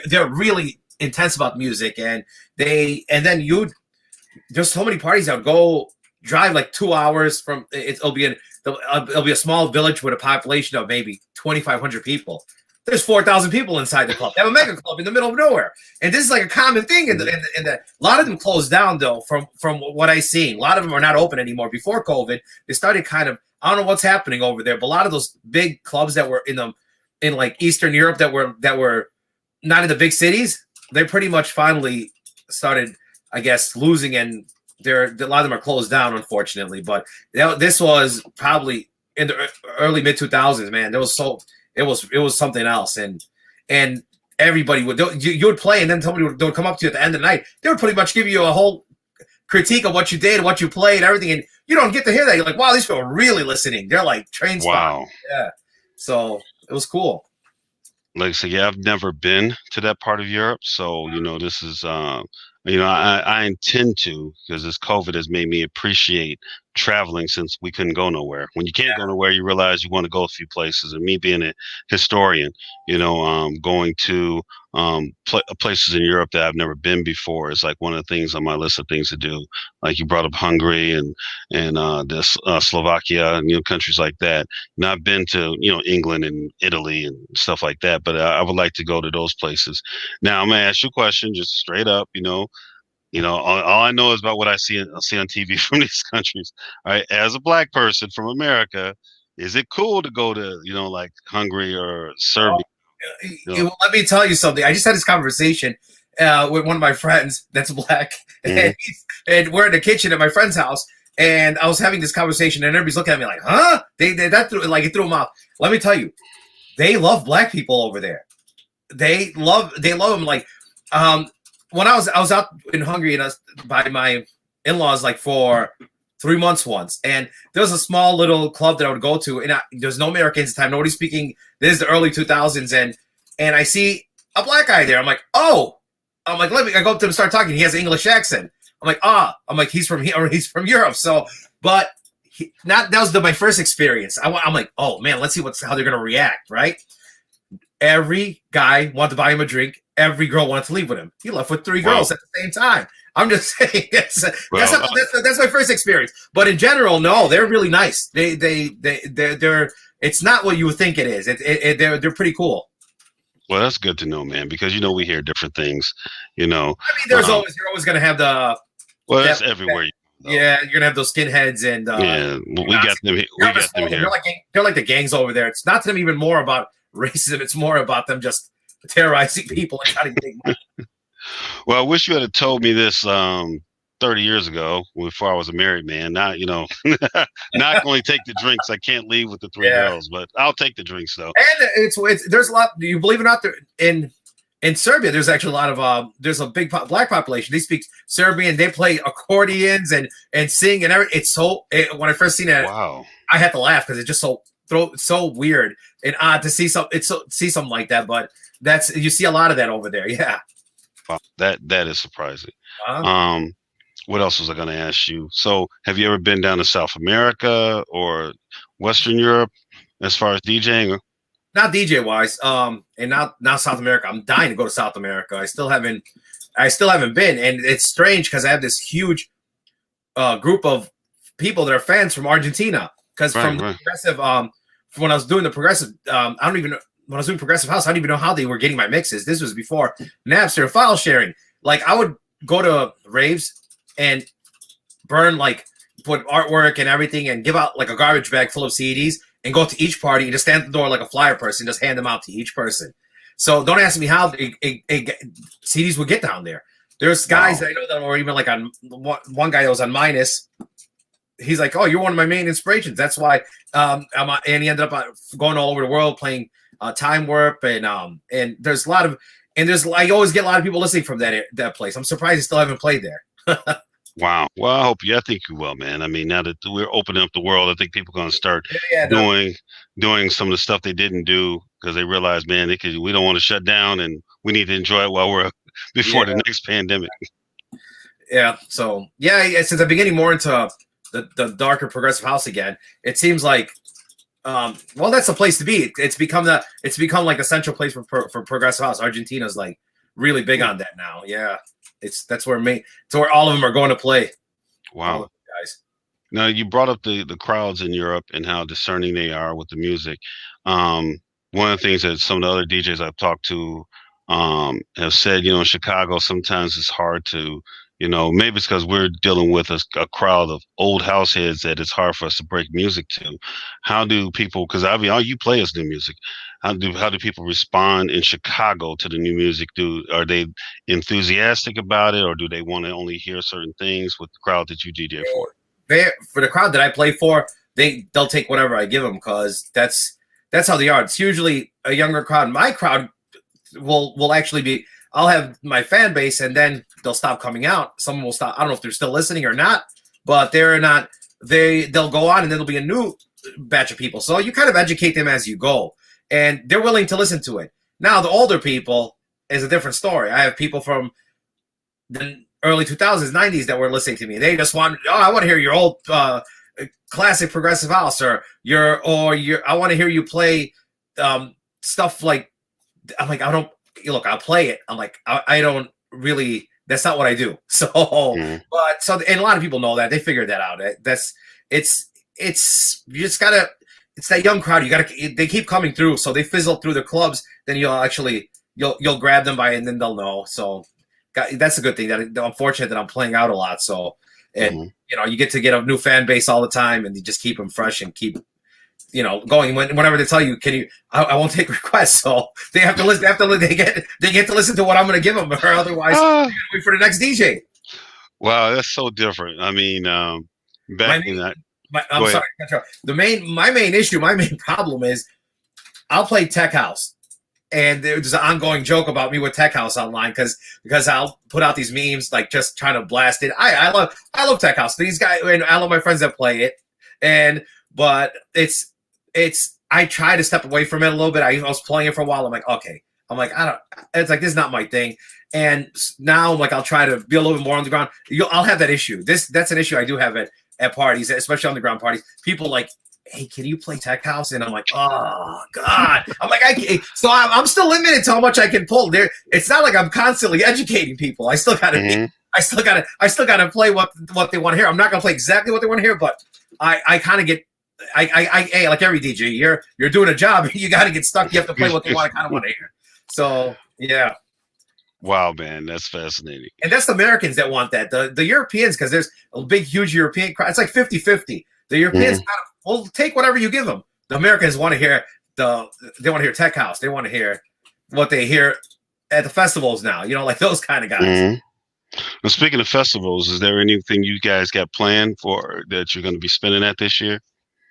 Speaker 2: They're really intense about music, and then there's so many parties that would go drive like 2 hours from. It'll be a small village with a population of maybe 2,500 people. There's 4,000 people inside the club. They have a mega club in the middle of nowhere, and this is like a common thing. And a lot of them closed down though. From what I seen, a lot of them are not open anymore. Before COVID, they started kind of. I don't know what's happening over there, but a lot of those big clubs that were in like Eastern Europe that were not in the big cities, they pretty much finally started, I guess, losing, and a lot of them are closed down, unfortunately. But this was probably in the early mid 2000s. Man, it was something else, and everybody you would play, and then somebody would come up to you at the end of the night. They would pretty much give you a whole critique of what you did, what you played, everything, and you don't get to hear that. You're like, wow, these people are really listening. They're like trained.
Speaker 1: Wow.
Speaker 2: Yeah. So it was cool.
Speaker 1: Like I said, yeah, I've never been to that part of Europe, so this is I intend to, because this COVID has made me appreciate traveling, since we couldn't go nowhere. When you can't go nowhere, you realize you want to go a few places. And me being a historian, going to places in Europe that I've never been before is like one of the things on my list of things to do. Like you brought up Hungary and Slovakia and countries like that. Now I've been to England and Italy and stuff like that, but I would like to go to those places. Now I'm gonna ask you a question, just straight up. All I know is about what I see on TV from these countries. All right, as a black person from America, is it cool to go to like Hungary or Serbia?
Speaker 2: Let me tell you something. I just had this conversation with one of my friends that's black, and we're in the kitchen at my friend's house, and I was having this conversation, and everybody's looking at me like, "Huh?" It threw them off. Let me tell you, they love black people over there. They love them. Like, when I was out in Hungary and by my in-laws like for 3 months once, and there was a small little club that I would go to, and there's no Americans at the time, nobody speaking. This is the early 2000s, and I see a black guy there. I'm like, oh, I go up to him and start talking. He has an English accent. I'm like, he's from here, or he's from Europe. So, but that was my first experience. I'm like, oh man, let's see how they're gonna react, right? Every guy wanted to buy him a drink. every girl wanted to leave with him. He left with 3
Speaker 1: Wow.
Speaker 2: girls at the same time. I'm just saying that's
Speaker 1: Well,
Speaker 2: my first experience. But in general, no, they're really nice. They're it's not what you would think it is. They're pretty cool.
Speaker 1: well, that's good to know, man, because we hear different things. You know,
Speaker 2: I mean, you're always gonna have the
Speaker 1: that's everywhere.
Speaker 2: yeah, you're gonna have those skinheads and
Speaker 1: Yeah, we got them. We got them here.
Speaker 2: They're like the gangs over there. It's not to them even more about racism. It's more about them just terrorizing people and trying to make money.
Speaker 1: Well, I wish you had told me this 30 years ago before I was a married man. Not not only take the drinks. I can't leave with the 3 girls, but I'll take the drinks though.
Speaker 2: And it's there's a lot. You believe it or not, there in Serbia, there's actually a lot of there's a big black population. They speak Serbian. They play accordions and sing and everything. It's when I first seen it,
Speaker 1: wow,
Speaker 2: I had to laugh because it's just so weird and odd to see something like that. But you see a lot of that over there. Yeah.
Speaker 1: wow, that is surprising. What else was I going to ask you? So, have you ever been down to South America or Western Europe as far as DJing?
Speaker 2: Not DJ wise, and not South America. I'm dying to go to South America. I still haven't been, and it's strange because I have this huge group of people that are fans from Argentina. Because from the progressive, when I was doing the progressive, when I was doing progressive house, I don't even know how they were getting my mixes. This was before Napster and file sharing. Like I would go to raves and burn put artwork and everything and give out like a garbage bag full of CDs and go to each party and just stand at the door like a flyer person, just hand them out to each person. So don't ask me how CDs would get down there. There's guys that I know that were even like on one guy that was on Minus. He's like, "Oh, you're one of my main inspirations." That's why and he ended up going all over the world playing Time Warp and there's a lot of I always get a lot of people listening from that place. I'm surprised he still haven't played there.
Speaker 1: Wow. Well, I think you will, man. I mean, now that we're opening up the world, I think people are going to start doing some of the stuff they didn't do because they realize, man, we don't want to shut down and we need to enjoy it while we're before the next pandemic.
Speaker 2: Yeah. So since I'm beginning more into the darker progressive house again, it seems like that's the place to be. It's become like a central place for progressive house. Argentina's like really big on that now. Yeah. That's where all of them are going to play.
Speaker 1: Wow.
Speaker 2: Guys.
Speaker 1: Now you brought up the crowds in Europe and how discerning they are with the music. One of the things that some of the other DJs I've talked to have said, in Chicago, sometimes it's hard to, maybe it's because we're dealing with a crowd of old house heads that it's hard for us to break music to. How do people, because all you play is new music. How do people respond in Chicago to the new music? Are they enthusiastic about it, or do they want to only hear certain things with the crowd that you DJ for?
Speaker 2: For the crowd that I play for, they'll take whatever I give them because that's how they are. It's usually a younger crowd. My crowd will actually be. I'll have my fan base, and then they'll stop coming out. Someone will stop. I don't know if they're still listening or not, but they're not. They'll go on, and then there'll be a new batch of people. So you kind of educate them as you go. And they're willing to listen to it. Now, the older people is a different story. I have people from the early 2000s, 90s that were listening to me. They just want, I want to hear your old classic progressive house, or I want to hear you play stuff like. I'm like, I'll play it. I'm like, I don't really. That's not what I do. So, and a lot of people know that. They figured that out. You just gotta. It's that young crowd. They keep coming through, so they fizzle through the clubs. Then you'll grab them and then they'll know. So that's a good thing. I'm fortunate that I'm playing out a lot. So, and you get to get a new fan base all the time, and you just keep them fresh and keep, going. Whenever they tell you, I won't take requests. So they have to listen. They get to listen to what I'm going to give them, or otherwise they're going to wait for the next DJ.
Speaker 1: Wow, that's so different. I mean, back in that.
Speaker 2: I'm sorry. My main problem is I'll play tech house, and there's an ongoing joke about me with tech house online because I'll put out these memes like just trying to blast it. I love tech house. These guys, and I love my friends that play it, but I try to step away from it a little bit. I was playing it for a while. I'm like, okay. It's like, this is not my thing. And now I'm like, I'll try to be a little bit more underground. I'll have that issue. That's an issue I do have at parties, especially underground parties. People hey, can you play tech house? And I'm like, oh God. I'm like, I can't. So I'm still limited to how much I can pull. There, it's not like I'm constantly educating people. I still gotta
Speaker 1: Mm-hmm.
Speaker 2: I still gotta play what they want to hear. I'm not gonna play exactly what they want to hear, but I kind of get hey, like every DJ, you're doing a job. You got to get stuck. You have to play what they want to hear. So yeah.
Speaker 1: Wow, man, that's fascinating.
Speaker 2: And that's the Americans that want that. The Europeans, because there's a big, huge European crowd. It's like 50-50. The Europeans will take whatever you give them. The Americans want to hear they want to hear tech house. They want to hear what they hear at the festivals now. You know, like those kind of guys.
Speaker 1: Mm-hmm. Well, speaking of festivals, is there anything you guys got planned for that you're going to be spinning at this year?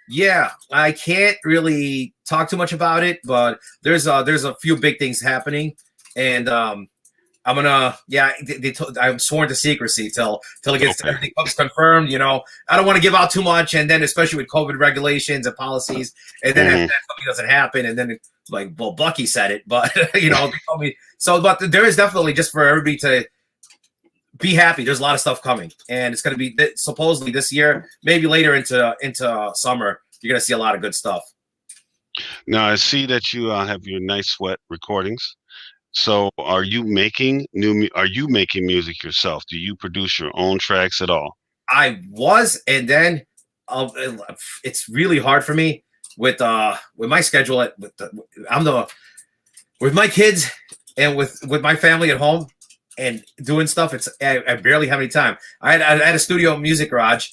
Speaker 2: Yeah, I can't really talk too much about it, but there's a few big things happening, and I'm gonna I'm sworn to secrecy till it gets everything comes confirmed. You know, I don't want to give out too much, and then especially with COVID regulations and policies, and then if something doesn't happen, and then it's like, well, Bucky said it, but you know, they told me so. But there is definitely, just for everybody to be happy, there's a lot of stuff coming, and it's going to be supposedly this year, maybe later into summer. You're going to see a lot of good stuff.
Speaker 1: Now I see that you have your Night Sweat recordings. So are you making music yourself? Do you produce your own tracks at all?
Speaker 2: I was, and then it's really hard for me with my schedule. With my kids and with my family at home and doing stuff. I barely have any time. I had a studio music garage.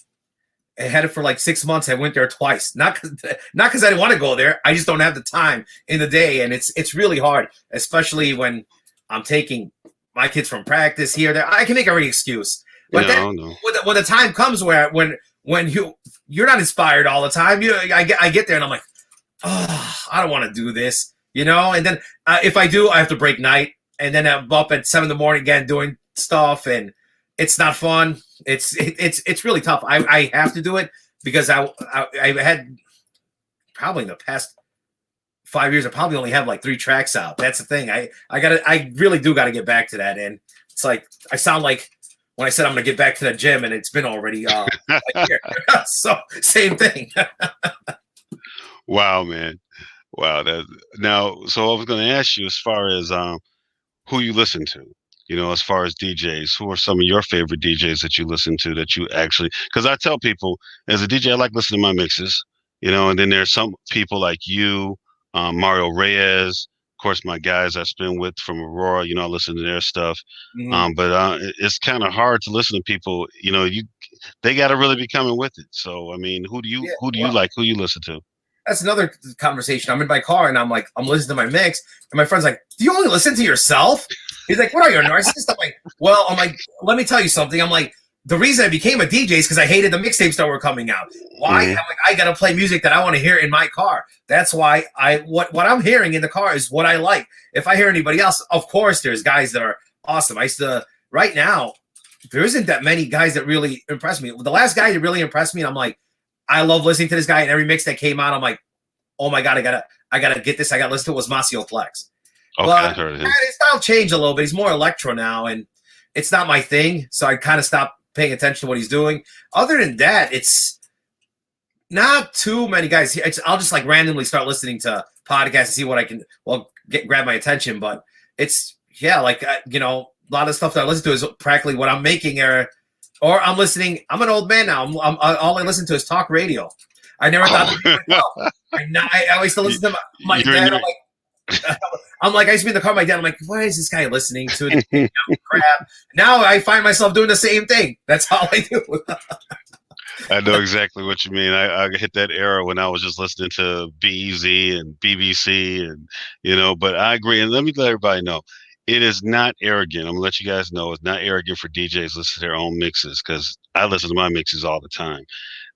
Speaker 2: I had it for like 6 months. I went there twice. Not because I didn't want to go there. I just don't have the time in the day, and it's really hard, especially when I'm taking my kids from practice here. There, I can make every excuse. But then when the time comes when you're not inspired all the time, I get there and I'm like, oh, I don't want to do this, you know. And then if I do, I have to break night, and then I'm up at 7 a.m. again doing stuff, and it's not fun. It's really tough. I have to do it because I had probably in the past 5 years, I probably only have like 3 tracks out. That's the thing. I really do got to get back to that. And it's like, I sound like when I said I'm going to get back to the gym, and it's been already a year. So same thing.
Speaker 1: Wow, man. Wow. So I was going to ask you, as far as who you listen to, you know, as far as DJs, who are some of your favorite DJs that you listen to that you actually, because I tell people as a DJ, I like listening to my mixes, you know, and then there's some people like you, Mario Reyes, of course, my guys I spin with from Aurora, you know, I listen to their stuff. But it's kind of hard to listen to people, you know, they got to really be coming with it. So, I mean, who do you like? Who you listen to?
Speaker 2: That's another conversation. I'm in my car and I'm listening to my mix, and my friend's like, "Do you only listen to yourself?" He's like, "What are you, a narcissist?" I'm like, "Well," I'm like, "Let me tell you something." I'm like, "The reason I became a DJ is because I hated the mixtapes that were coming out. Why?" I'm like, "I gotta play music that I want to hear in my car. That's why what I'm hearing in the car is what I like. If I hear anybody else, of course, there's guys that are awesome. Right now, there isn't that many guys that really impress me. The last guy that really impressed me, and I'm like, I love listening to this guy, and every mix that came out, I'm like, oh my God, I gotta get this. I gotta listen to it. Was Maceo Plex.
Speaker 1: Okay,
Speaker 2: but
Speaker 1: I heard of him.
Speaker 2: His style changed a little bit. He's more electro now, and it's not my thing. So I kind of stopped paying attention to what he's doing. Other than that, it's not too many guys. I'll just like randomly start listening to podcasts and see what I can grab my attention. But it's like you know, a lot of stuff that I listen to is practically what I'm making, or I'm listening. I'm an old man now. All I listen to is talk radio. I never thought that. I always still listen to my dad. I'm like, I used to be in the car with my dad. I'm like, why is this guy listening to this crap? Now I find myself doing the same thing. That's all I do.
Speaker 1: I know exactly what you mean. I hit that era when I was just listening to BEZ and BBC, and you know. But I agree, and let me let everybody know, it is not arrogant. I'm gonna let you guys know it's not arrogant for DJs to listen to their own mixes, because I listen to my mixes all the time.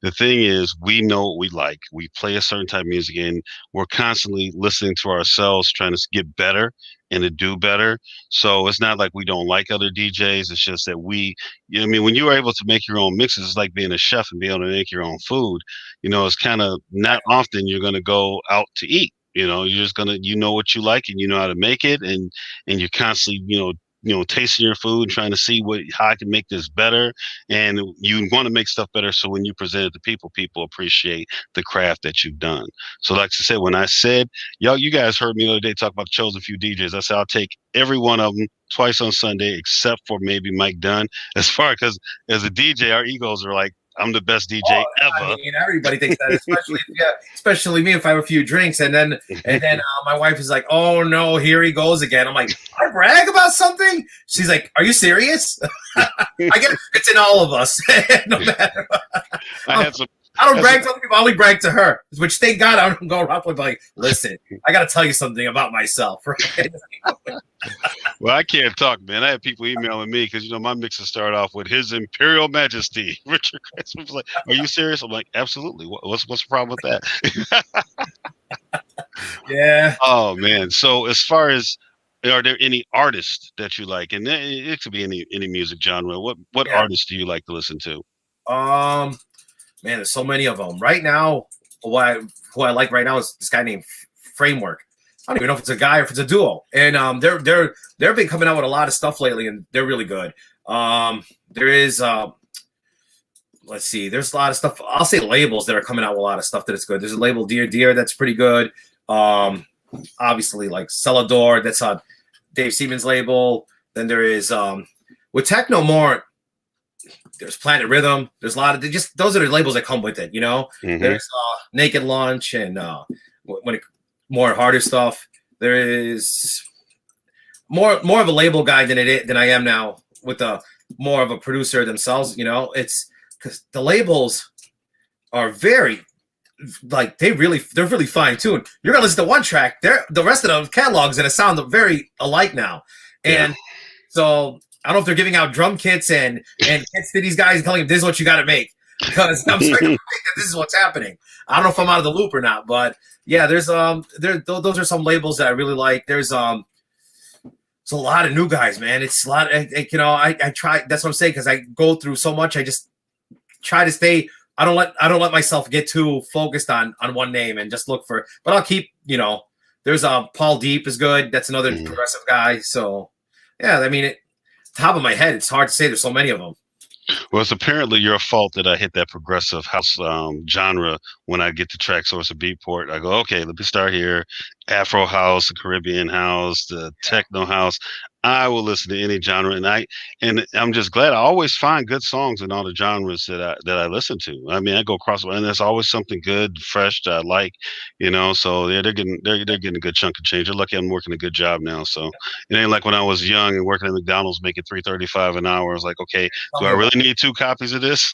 Speaker 1: The thing is, we know what we like. We play a certain type of music, and we're constantly listening to ourselves, trying to get better and to do better. So it's not like we don't like other DJs. It's just that I mean, when you are able to make your own mixes, it's like being a chef and being able to make your own food. You know, it's kind of not often you're going to go out to eat. You know, you're just you know what you like, and you know how to make it, and you're constantly, you know, tasting your food, trying to see how I can make this better. And you want to make stuff better, so when you present it to people, people appreciate the craft that you've done. So like I said, when I said, you guys heard me the other day talk about the chosen few DJs, I said I'll take every one of them twice on Sunday, except for maybe Mike Dunn. As far because as a DJ, our egos are like, I'm the best DJ ever.
Speaker 2: I mean, everybody thinks that, especially me if I have a few drinks, and then my wife is like, "Oh no, here he goes again." I'm like, "I brag about something?" She's like, "Are you serious?" I get it. It's in all of us, no matter. I don't brag to other people. I only brag to her, which thank God I don't go around with like, "Listen, I got to tell you something about myself." Right?
Speaker 1: Well, I can't talk, man. I have people emailing me because my mixes start off with His Imperial Majesty Richard Grace. Was like, "Are you serious?" I'm like, "Absolutely. What's the problem with that?"
Speaker 2: Yeah.
Speaker 1: Oh man. So as far as, are there any artists that you like? And it could be any music genre. What artists do you like to listen to?
Speaker 2: Man, there's so many of them right now. Who I like right now is this guy named Framework. I don't even know if it's a guy or if it's a duo. And they've been coming out with a lot of stuff lately, and they're really good. There is let's see, there's a lot of stuff. I'll say labels that are coming out with a lot of stuff that is good. There's a label Dear that's pretty good. Obviously like Celador, that's on Dave Siemens label. Then there is with techno more. There's Planet Rhythm. There's a lot of those are the labels that come with it. There's Naked Lunch and when it more harder stuff. There is more of a label guy than I am now with more of a producer themselves. It's because the labels are very like they're really fine tuned. You're gonna listen to one track, the rest of the catalog's gonna sound very alike now, and so I don't know if they're giving out drum kits and kits to these guys and telling them this is what you got to make, because I'm starting to think that this is what's happening. I don't know if I'm out of the loop or not, but yeah, there's those are some labels that I really like. There's a lot of new guys, man. It's a lot. I try. That's what I'm saying, because I go through so much. I just try to stay. I don't let myself get too focused on one name and just look for. But I'll keep. There's Paul Deep is good. That's another progressive guy. So yeah, I mean, top of my head, it's hard to say. There's so many of them.
Speaker 1: Well, it's apparently your fault that I hit that progressive house genre when I get to Track Source or Beatport. I go, okay, let me start here. Afro house, the Caribbean house, the techno house. I will listen to any genre, and I'm just glad I always find good songs in all the genres that I listen to. I mean, I go across, and there's always something good, fresh that I like, So yeah, they're getting a good chunk of change. They're lucky I'm working a good job now. So it ain't like when I was young and working at McDonald's making $3.35 an hour. I was like, okay, do I really need 2 copies of this?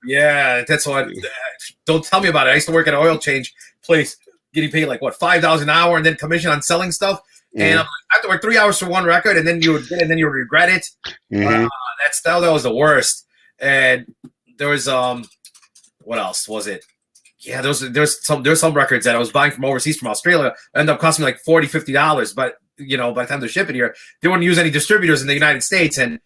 Speaker 2: Yeah, that's what. Don't tell me about it. I used to work at an oil change place, getting paid like $5 an hour, and then commission on selling stuff. And I have to work 3 hours for one record, and then you would regret it. That was the worst. And there was what else was it? Yeah, there's some records that I was buying from overseas from Australia ended up costing me like $40-$50. But by the time they're shipping here, they wouldn't use any distributors in the United States. And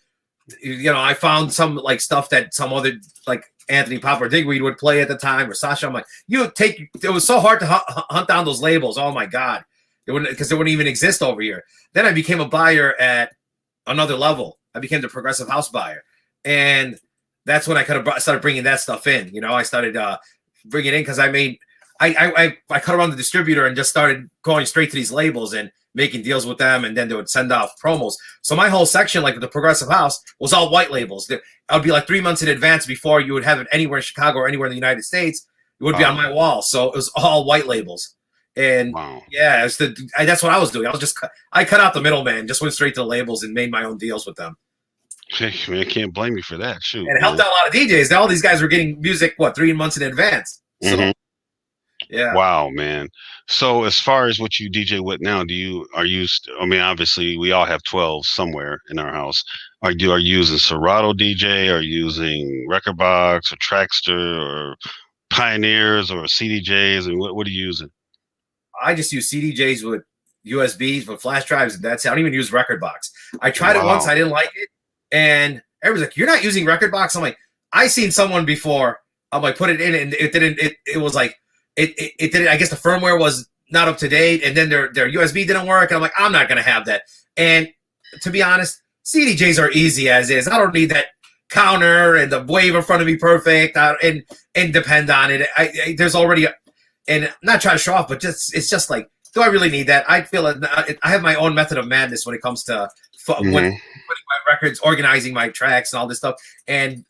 Speaker 2: I found some like stuff that some other like Anthony Pop or Digweed would play at the time, or Sasha. I'm like, it was so hard to hunt down those labels. Oh my God. Because they wouldn't even exist over here. Then I became a buyer at another level. I became the progressive house buyer, and that's when I kind of started bringing that stuff in. I started bringing it in because I cut around the distributor and just started going straight to these labels and making deals with them, and then they would send off promos. So my whole section, like the progressive house, was all white labels. I would be like 3 months in advance before you would have it anywhere in Chicago or anywhere in the United States. It would be on my wall, so it was all white labels. And yeah, that's what I was doing. I cut out the middleman, just went straight to the labels and made my own deals with them.
Speaker 1: Hey, man, I can't blame you for that. Shoot,
Speaker 2: and it helped out a lot of DJs. Now all these guys were getting music 3 months in advance. So, yeah.
Speaker 1: Wow, man. So as far as what you DJ with now, I mean, obviously we all have 12 somewhere in our house. Are you using Serato DJ? Are you using Record Box or Trackster or Pioneers or CDJs? And what are you using?
Speaker 2: I just use CDJs with USBs, with flash drives. And that's it. I don't even use Record Box. I tried it once. I didn't like it. And everyone's like, you're not using Record Box? I'm like, I seen someone before. I'm like, put it in, and it didn't. It was like, it didn't. I guess the firmware was not up to date, and then their USB didn't work. And I'm like, I'm not gonna have that. And to be honest, CDJs are easy as is. I don't need that counter and the wave in front of me perfect and depend on it. There's already and I'm not trying to show off, but it's just like, do I really need that? I feel I have my own method of madness when it comes to when putting my records, organizing my tracks, and all this stuff. And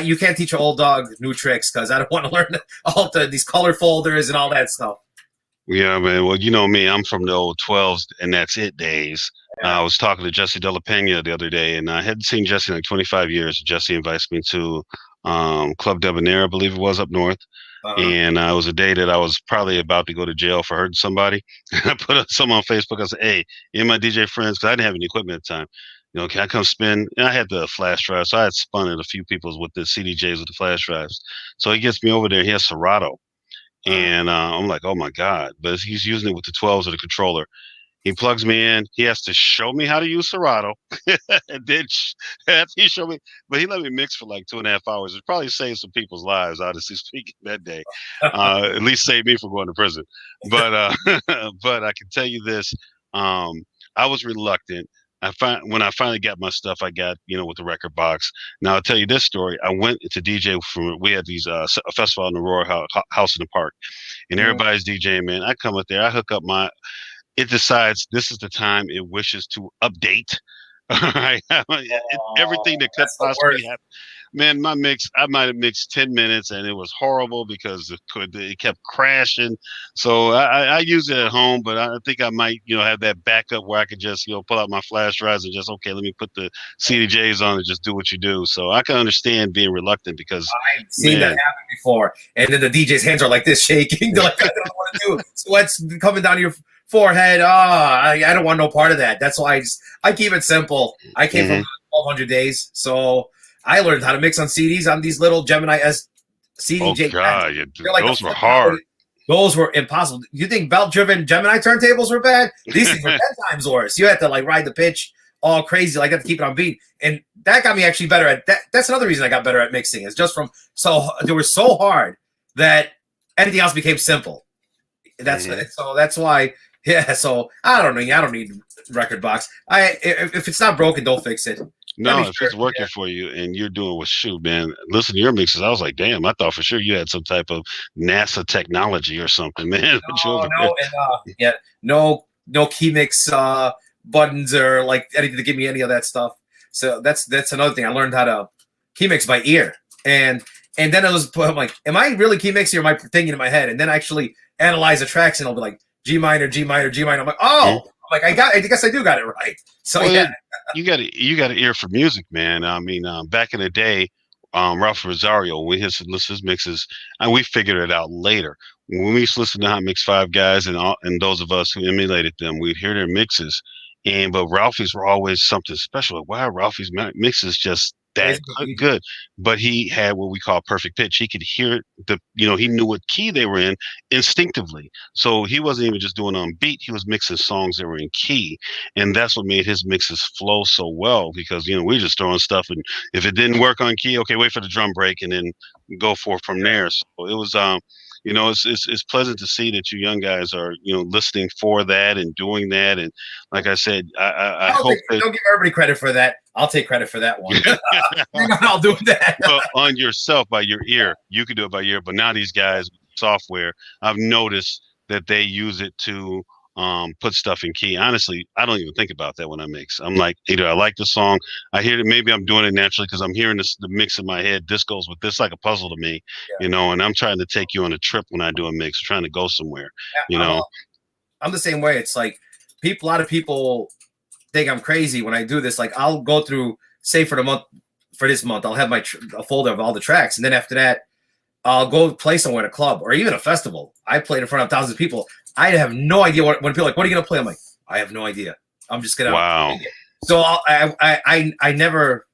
Speaker 2: you can't teach an old dog new tricks, because I don't want to learn all these color folders and all that stuff.
Speaker 1: Yeah, man. Well, you know me, I'm from the old 12s and that's it days. I was talking to Jesse De La Pena the other day, and I hadn't seen Jesse in like 25 years. Jesse invites me to Club Debonair, I believe it was, up north. And it was a day that I was probably about to go to jail for hurting somebody. I put up some on Facebook. I said, hey, me my DJ friends, because I didn't have any equipment at the time. You know, can I come spin? And I had the flash drive, so I had spun at a few people's with the CDJs with the flash drives. So he gets me over there. He has Serato. And I'm like, oh, my God. But he's using it with the 12s of the controller. He plugs me in. He has to show me how to use Serato. And then after he showed me, but he let me mix for like 2.5 hours. It probably saved some people's lives, honestly speaking, that day. At least saved me from going to prison. But but I can tell you this. I was reluctant. When I finally got my stuff, I got, with the record box. Now I'll tell you this story. I went to DJ we had these a festival in the Royal House in the Park, and everybody's DJing, man. I come up there, I hook up it decides this is the time it wishes to update. All right. Everything that could possibly happen. Man, my mix, I might have mixed 10 minutes and it was horrible because it kept crashing. So I use it at home, but I think I might, have that backup where I could just, pull out my flash drives and just, okay, let me put the CDJs on and just do what you do. So I can understand being reluctant, because
Speaker 2: I've seen that happen before. And then the DJ's hands are like this, shaking. They're like, I don't know what to do. Sweat's coming down your forehead. I don't want no part of that. That's why I keep it simple. I came from 1,200 days, so I learned how to mix on CDs on these little Gemini S CDJ.
Speaker 1: Oh God, those were hard.
Speaker 2: Those were impossible. You think belt-driven Gemini turntables were bad? These things were 10 times worse. You had to ride the pitch all crazy, like that, to keep it on beat, and that got me actually better at that. That's another reason I got better at mixing. Is just they were so hard that anything else became simple. That's why. Yeah, so I don't need record box. If it's not broken, don't fix it.
Speaker 1: No, if it's working for you and you're doing what, shoot, man, listen to your mixes. I was like, damn, I thought for sure you had some type of NASA technology or something, man.
Speaker 2: No key mix buttons or like anything to give me any of that stuff. So that's another thing. I learned how to key mix by ear, and then I'm like, am I really key mixing, or am I thinking in my head? And then I actually analyze the tracks, and I'll be like, G minor, G minor, G minor. I'm like, oh, I guess I do got it right. So yeah,
Speaker 1: you got an ear for music, man. I mean, back in the day, Ralph Rosario, when his mixes, and we figured it out later. When we used to listen to Hot Mix 5 guys and those of us who emulated them, we'd hear their mixes, but Ralphie's were always something special. Wow, Ralphie's mixes just that good. But he had what we call perfect pitch. He could hear he knew what key they were in instinctively. So he wasn't even just doing on beat. He was mixing songs that were in key. And that's what made his mixes flow so well, because, we were just throwing stuff. And if it didn't work on key, okay, wait for the drum break and then go from there. So it was, it's pleasant to see that you young guys are, listening for that and doing that. And like I said, I hope
Speaker 2: don't give everybody credit for that. I'll take credit for that one. I'll do that.
Speaker 1: Well, on yourself, by your ear, you can do it by ear. But now these guys with software, I've noticed that they use it to put stuff in key. Honestly, I don't even think about that when I mix. I'm like, either I like the song, I hear it, maybe I'm doing it naturally because I'm hearing the mix in my head. This goes with this, like a puzzle to me, and I'm trying to take you on a trip when I do a mix, trying to go somewhere,
Speaker 2: I'm the same way. It's like a lot of people think I'm crazy when I do this. Like, I'll go through, say for this month, I'll have a folder of all the tracks, and then after that, I'll go play somewhere at a club or even a festival. I played in front of thousands of people. I have no idea when people are like, what are you gonna play? I'm like, I have no idea. I'm just gonna.
Speaker 1: Wow.
Speaker 2: So I never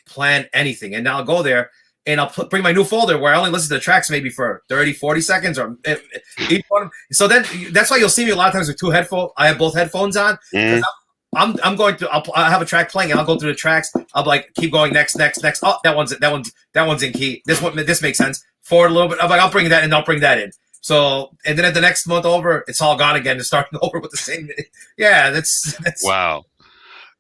Speaker 2: plan anything, and I'll go there and I'll bring my new folder where I only listen to the tracks maybe for 30, 40 seconds or each one. So then that's why you'll see me a lot of times with two headphones. I have both headphones on. I'm going through. I'll have a track playing, and I'll go through the tracks. I'll be like, keep going, next. Oh, that one's in key. This makes sense. Forward a little bit. I'm like, I'll bring that in. I'll bring that in. So, and then at the next month over, it's all gone again. To starting over with the same. Yeah, that's
Speaker 1: wow.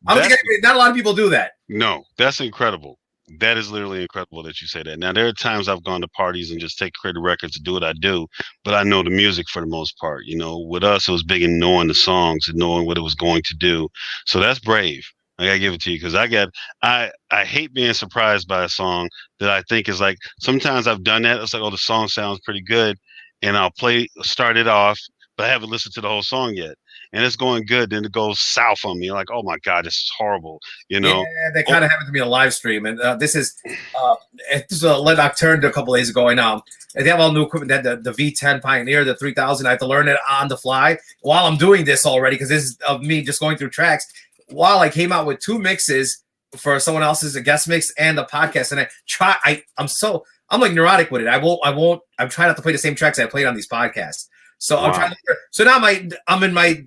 Speaker 2: I don't
Speaker 1: That's
Speaker 2: think not a lot of people do that.
Speaker 1: No, that's incredible. That is literally incredible that you say that. Now, there are times I've gone to parties and just take credit records to do what I do, but I know the music for the most part. You know, with us, it was big in knowing the songs and knowing what it was going to do. So that's brave. I gotta give it to you because I hate being surprised by a song that I think is like sometimes I've done that. It's like, oh, the song sounds pretty good, and I'll start it off, but I haven't listened to the whole song yet, and it's going good. Then it goes south on me, like, oh my god, this is horrible. You
Speaker 2: Yeah,
Speaker 1: know,
Speaker 2: they
Speaker 1: oh,
Speaker 2: kind of happened to me on a live stream, and this is a lead I turned a couple days ago, and they have all new equipment. They had the V10 Pioneer, the 3000. I have to learn it on the fly while I'm doing this already because this is of me just going through tracks. While I came out with 2 mixes for someone else's a guest mix and a podcast, and I'm like neurotic with it. I'm trying not to play the same tracks I played on these podcasts. So
Speaker 1: wow.
Speaker 2: I'm trying to. So now I'm in my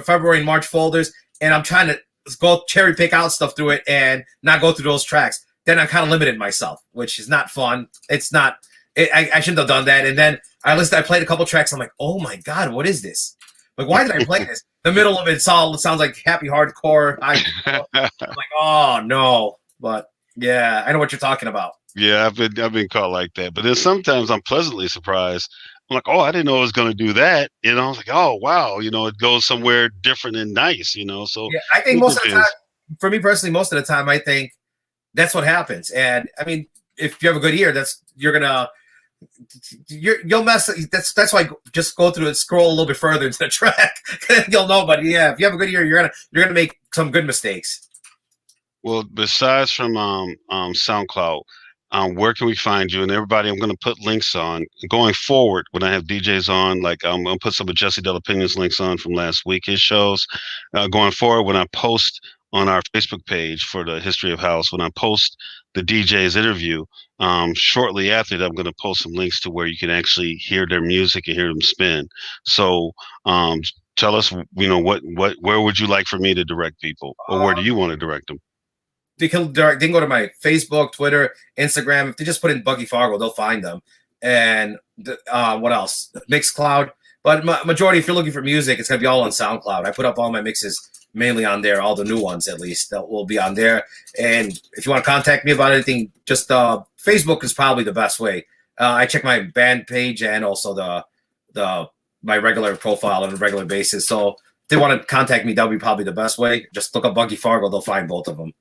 Speaker 2: February and March folders, and I'm trying to go cherry pick out stuff through it and not go through those tracks. Then I kind of limited myself, which is not fun. It's not. I shouldn't have done that. And then I played a couple tracks. I'm like, oh my god, what is this? Like, why did I play this? The middle of it sounds like happy hardcore. I'm like, oh no. But yeah, I know what you're talking about.
Speaker 1: Yeah, I've been caught like that. But then sometimes I'm pleasantly surprised. I'm like, oh, I didn't know it was going to do that. You know, I was like, oh, wow. You know, it goes somewhere different and nice. You know, so
Speaker 2: Yeah, I think most of the time, for me personally, most of the time, I think that's what happens. And I mean, if you have a good ear, you'll mess. That's why just go through and scroll a little bit further into the track. You'll know. But yeah, if you have a good ear, you're gonna make some good mistakes.
Speaker 1: Well, besides from SoundCloud, where can we find you? And everybody, I'm going to put links on going forward when I have DJs on. Like I'm going to put some of Jesse Delapinia's links on from last week, his shows. Going forward, when I post on our Facebook page for the History of House, when I post the DJ's interview, shortly after that, I'm going to post some links to where you can actually hear their music and hear them spin. So tell us, you know, where would you like for me to direct people, or where do you want to direct them?
Speaker 2: They can go to my Facebook, Twitter, Instagram. If they just put in Bucky Fargo, they'll find them. And what else? Mixcloud. But majority, if you're looking for music, it's gonna be all on SoundCloud. I put up all my mixes mainly on there, all the new ones at least that will be on there. And if you want to contact me about anything, just Facebook is probably the best way. I check my band page and also my regular profile on a regular basis. So if they want to contact me, that'll be probably the best way. Just look up Bucky Fargo; they'll find both of them.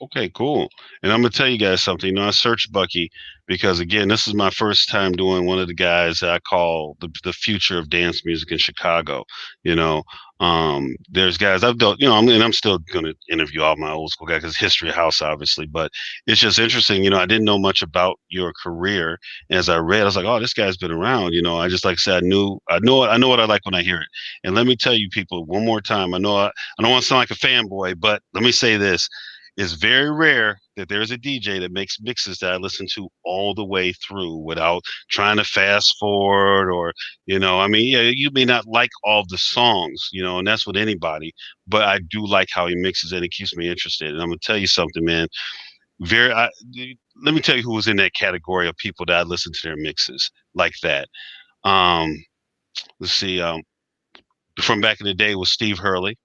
Speaker 1: Okay, cool. And I'm gonna tell you guys something. You know, I searched Bucky because again, this is my first time doing one of the guys that I call the future of dance music in Chicago. You know, there's guys I've dealt, you know, I'm still gonna interview all my old school guys because History of House, obviously. But it's just interesting. You know, I didn't know much about your career. As I read, I was like, oh, this guy's been around. You know, I just like I said, I know what I like when I hear it. And let me tell you, people, one more time. I don't want to sound like a fanboy, but let me say this. It's very rare that there's a DJ that makes mixes that I listen to all the way through without trying to fast forward or, you know, I mean, yeah, you may not like all the songs, you know, and that's with anybody, but I do like how he mixes it. It keeps me interested. And I'm going to tell you something, man. Let me tell you who was in that category of people that I listen to their mixes like that. Um, let's see. From back in the day was Steve Hurley,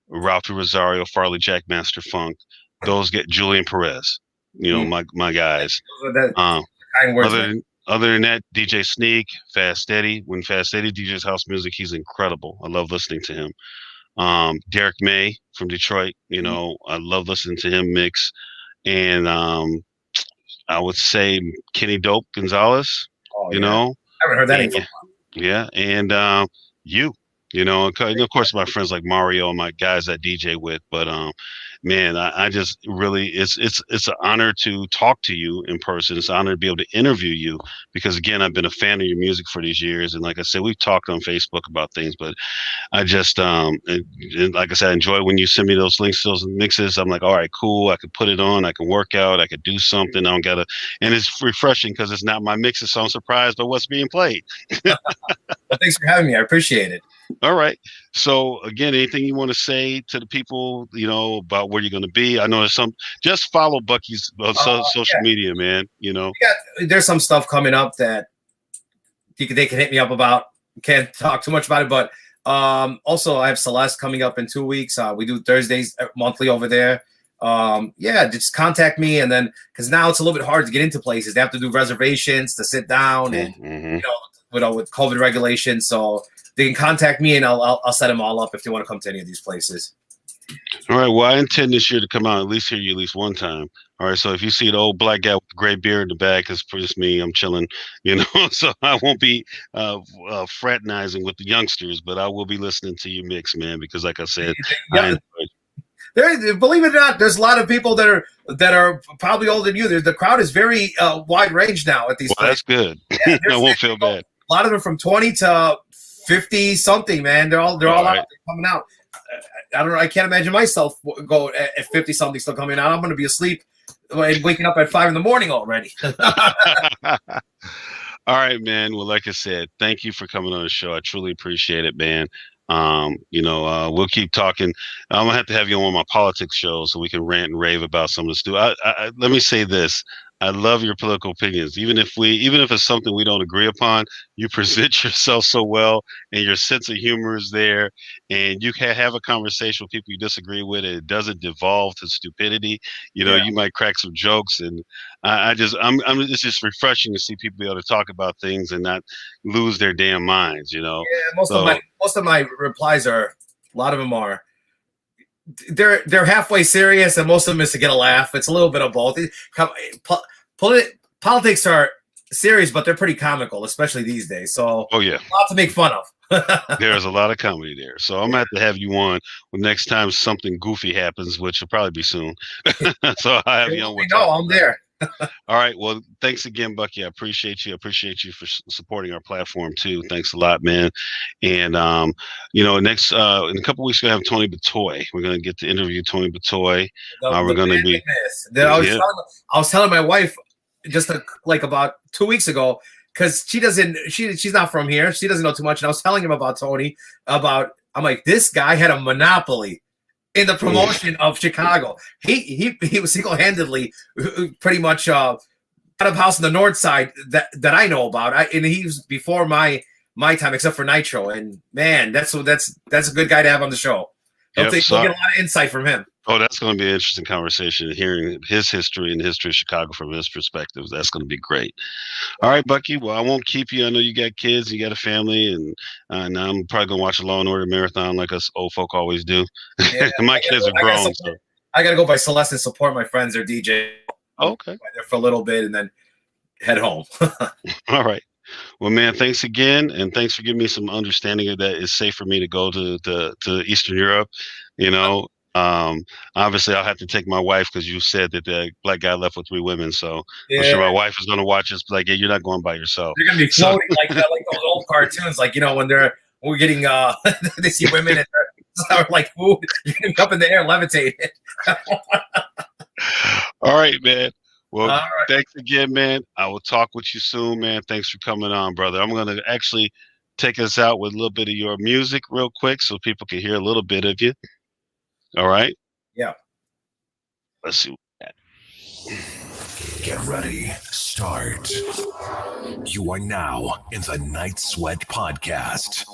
Speaker 1: Ralphie Rosario, Farley Jack, Master Funk. Those get Julian Perez, you know, my guys. Other than that, DJ Sneak, Fast Eddie. When Fast Eddie DJs house music, he's incredible. I love listening to him. Derek May from Detroit, you know, I love listening to him mix. And I would say Kenny Dope Gonzalez, you know.
Speaker 2: I haven't heard that name.
Speaker 1: Yeah, and you know, and of course my friends like Mario and my guys that DJ with, but man, I just really it's an honor to talk to you in person. It's an honor to be able to interview you because again, I've been a fan of your music for these years, and like I said, we've talked on Facebook about things, but I just and like I said, I enjoy when you send me those links to those mixes. I'm like, all right, cool. I could put it on. I can work out. I could do something. I don't gotta, and it's refreshing because it's not my mixes, so I'm surprised by what's being played.
Speaker 2: Well, thanks for having me. I appreciate it.
Speaker 1: All right. So again, anything you want to say to the people, you know, about where you're going to be? I know there's just follow Bucky's social media, man. You know,
Speaker 2: there's some stuff coming up that they can hit me up about. Can't talk too much about it, but Also, I have Celeste coming up in 2 weeks. We do Thursdays monthly over there. Yeah, just contact me, and then because now it's a little bit hard to get into places. They have to do reservations to sit down, and with COVID regulations. So they can contact me, and I'll set them all up if they want to come to any of these places.
Speaker 1: All right. Well, I intend this year to come out hear you at least one time. All right. So if you see the old black guy with the gray beard in the back, it's just me. I'm chilling, So I won't be fraternizing with the youngsters, but I will be listening to your mix, man. Because like I said, I enjoyed.
Speaker 2: Believe it or not, there's a lot of people that are probably older than you. The crowd is very wide range now at these places.
Speaker 1: That's good. Yeah, I won't feel bad.
Speaker 2: A lot of them from 20 to 50 something, man. They're all right. Out coming out. I don't know. I can't imagine myself go at 50 something still coming out. I'm going to be asleep and waking up at 5 a.m. already.
Speaker 1: All right, man. Well, like I said, thank you for coming on the show. I truly appreciate it, man. We'll keep talking. I'm gonna have to have you on one of my politics shows so we can rant and rave about some of this stuff. Let me say this. I love your political opinions. Even if it's something we don't agree upon, you present yourself so well, and your sense of humor is there, and you can have a conversation with people you disagree with, and it doesn't devolve to stupidity. You might crack some jokes, and it's just refreshing to see people be able to talk about things and not lose their damn minds.
Speaker 2: Yeah, most of my replies are, a lot of them are. They're halfway serious, and most of them is to get a laugh. It's a little bit of both. Politics are serious, but they're pretty comical, especially these days. So, a lot to make fun of.
Speaker 1: There's a lot of comedy there. So I'm gonna have to have you on next time something goofy happens, which will probably be soon. So I have you on.
Speaker 2: I'm there.
Speaker 1: All right. Well, thanks again, Bucky. I appreciate you. I appreciate you for supporting our platform too. Thanks a lot, man. And next in a couple weeks we're gonna have Tony Batoy. We're gonna get to interview Tony Batoy. We're gonna be.
Speaker 2: I was telling my wife just about 2 weeks ago, because she's not from here. She doesn't know too much. And I was telling him about Tony. I'm like, this guy had a monopoly in the promotion of Chicago. He was single-handedly pretty much out of house on the north side that I know about. And he was before my time, except for Nitro. And man, that's a good guy to have on the show. We'll get a lot of insight from him.
Speaker 1: Oh, that's going to be an interesting conversation, hearing his history and the history of Chicago from his perspective. That's going to be great. All right, Bucky. Well, I won't keep you. I know you got kids, you got a family, and I'm probably going to watch a Law and Order marathon like us old folk always do. Yeah, my kids are grown.
Speaker 2: I got to go by Celeste and support my friends. They're DJ.
Speaker 1: Okay.
Speaker 2: There for a little bit and then head home.
Speaker 1: All right. Well, man, thanks again, and thanks for giving me some understanding of that. It's safe for me to go to Eastern Europe, Obviously, I'll have to take my wife, because you said that the black guy left with 3 women. So I'm sure my wife is going to watch this. Like, yeah, you're not going by yourself.
Speaker 2: You're going to be floating like those old cartoons, like when we're getting they see women and they're like, ooh, you're going to be up in the air levitating.
Speaker 1: All right, man. Well, Thanks again, man. I will talk with you soon, man. Thanks for coming on, brother. I'm going to actually take us out with a little bit of your music real quick so people can hear a little bit of you. All right?
Speaker 2: Yeah.
Speaker 1: Let's see what we got.
Speaker 3: Get ready. Start. You are now in the Night Sweat Podcast.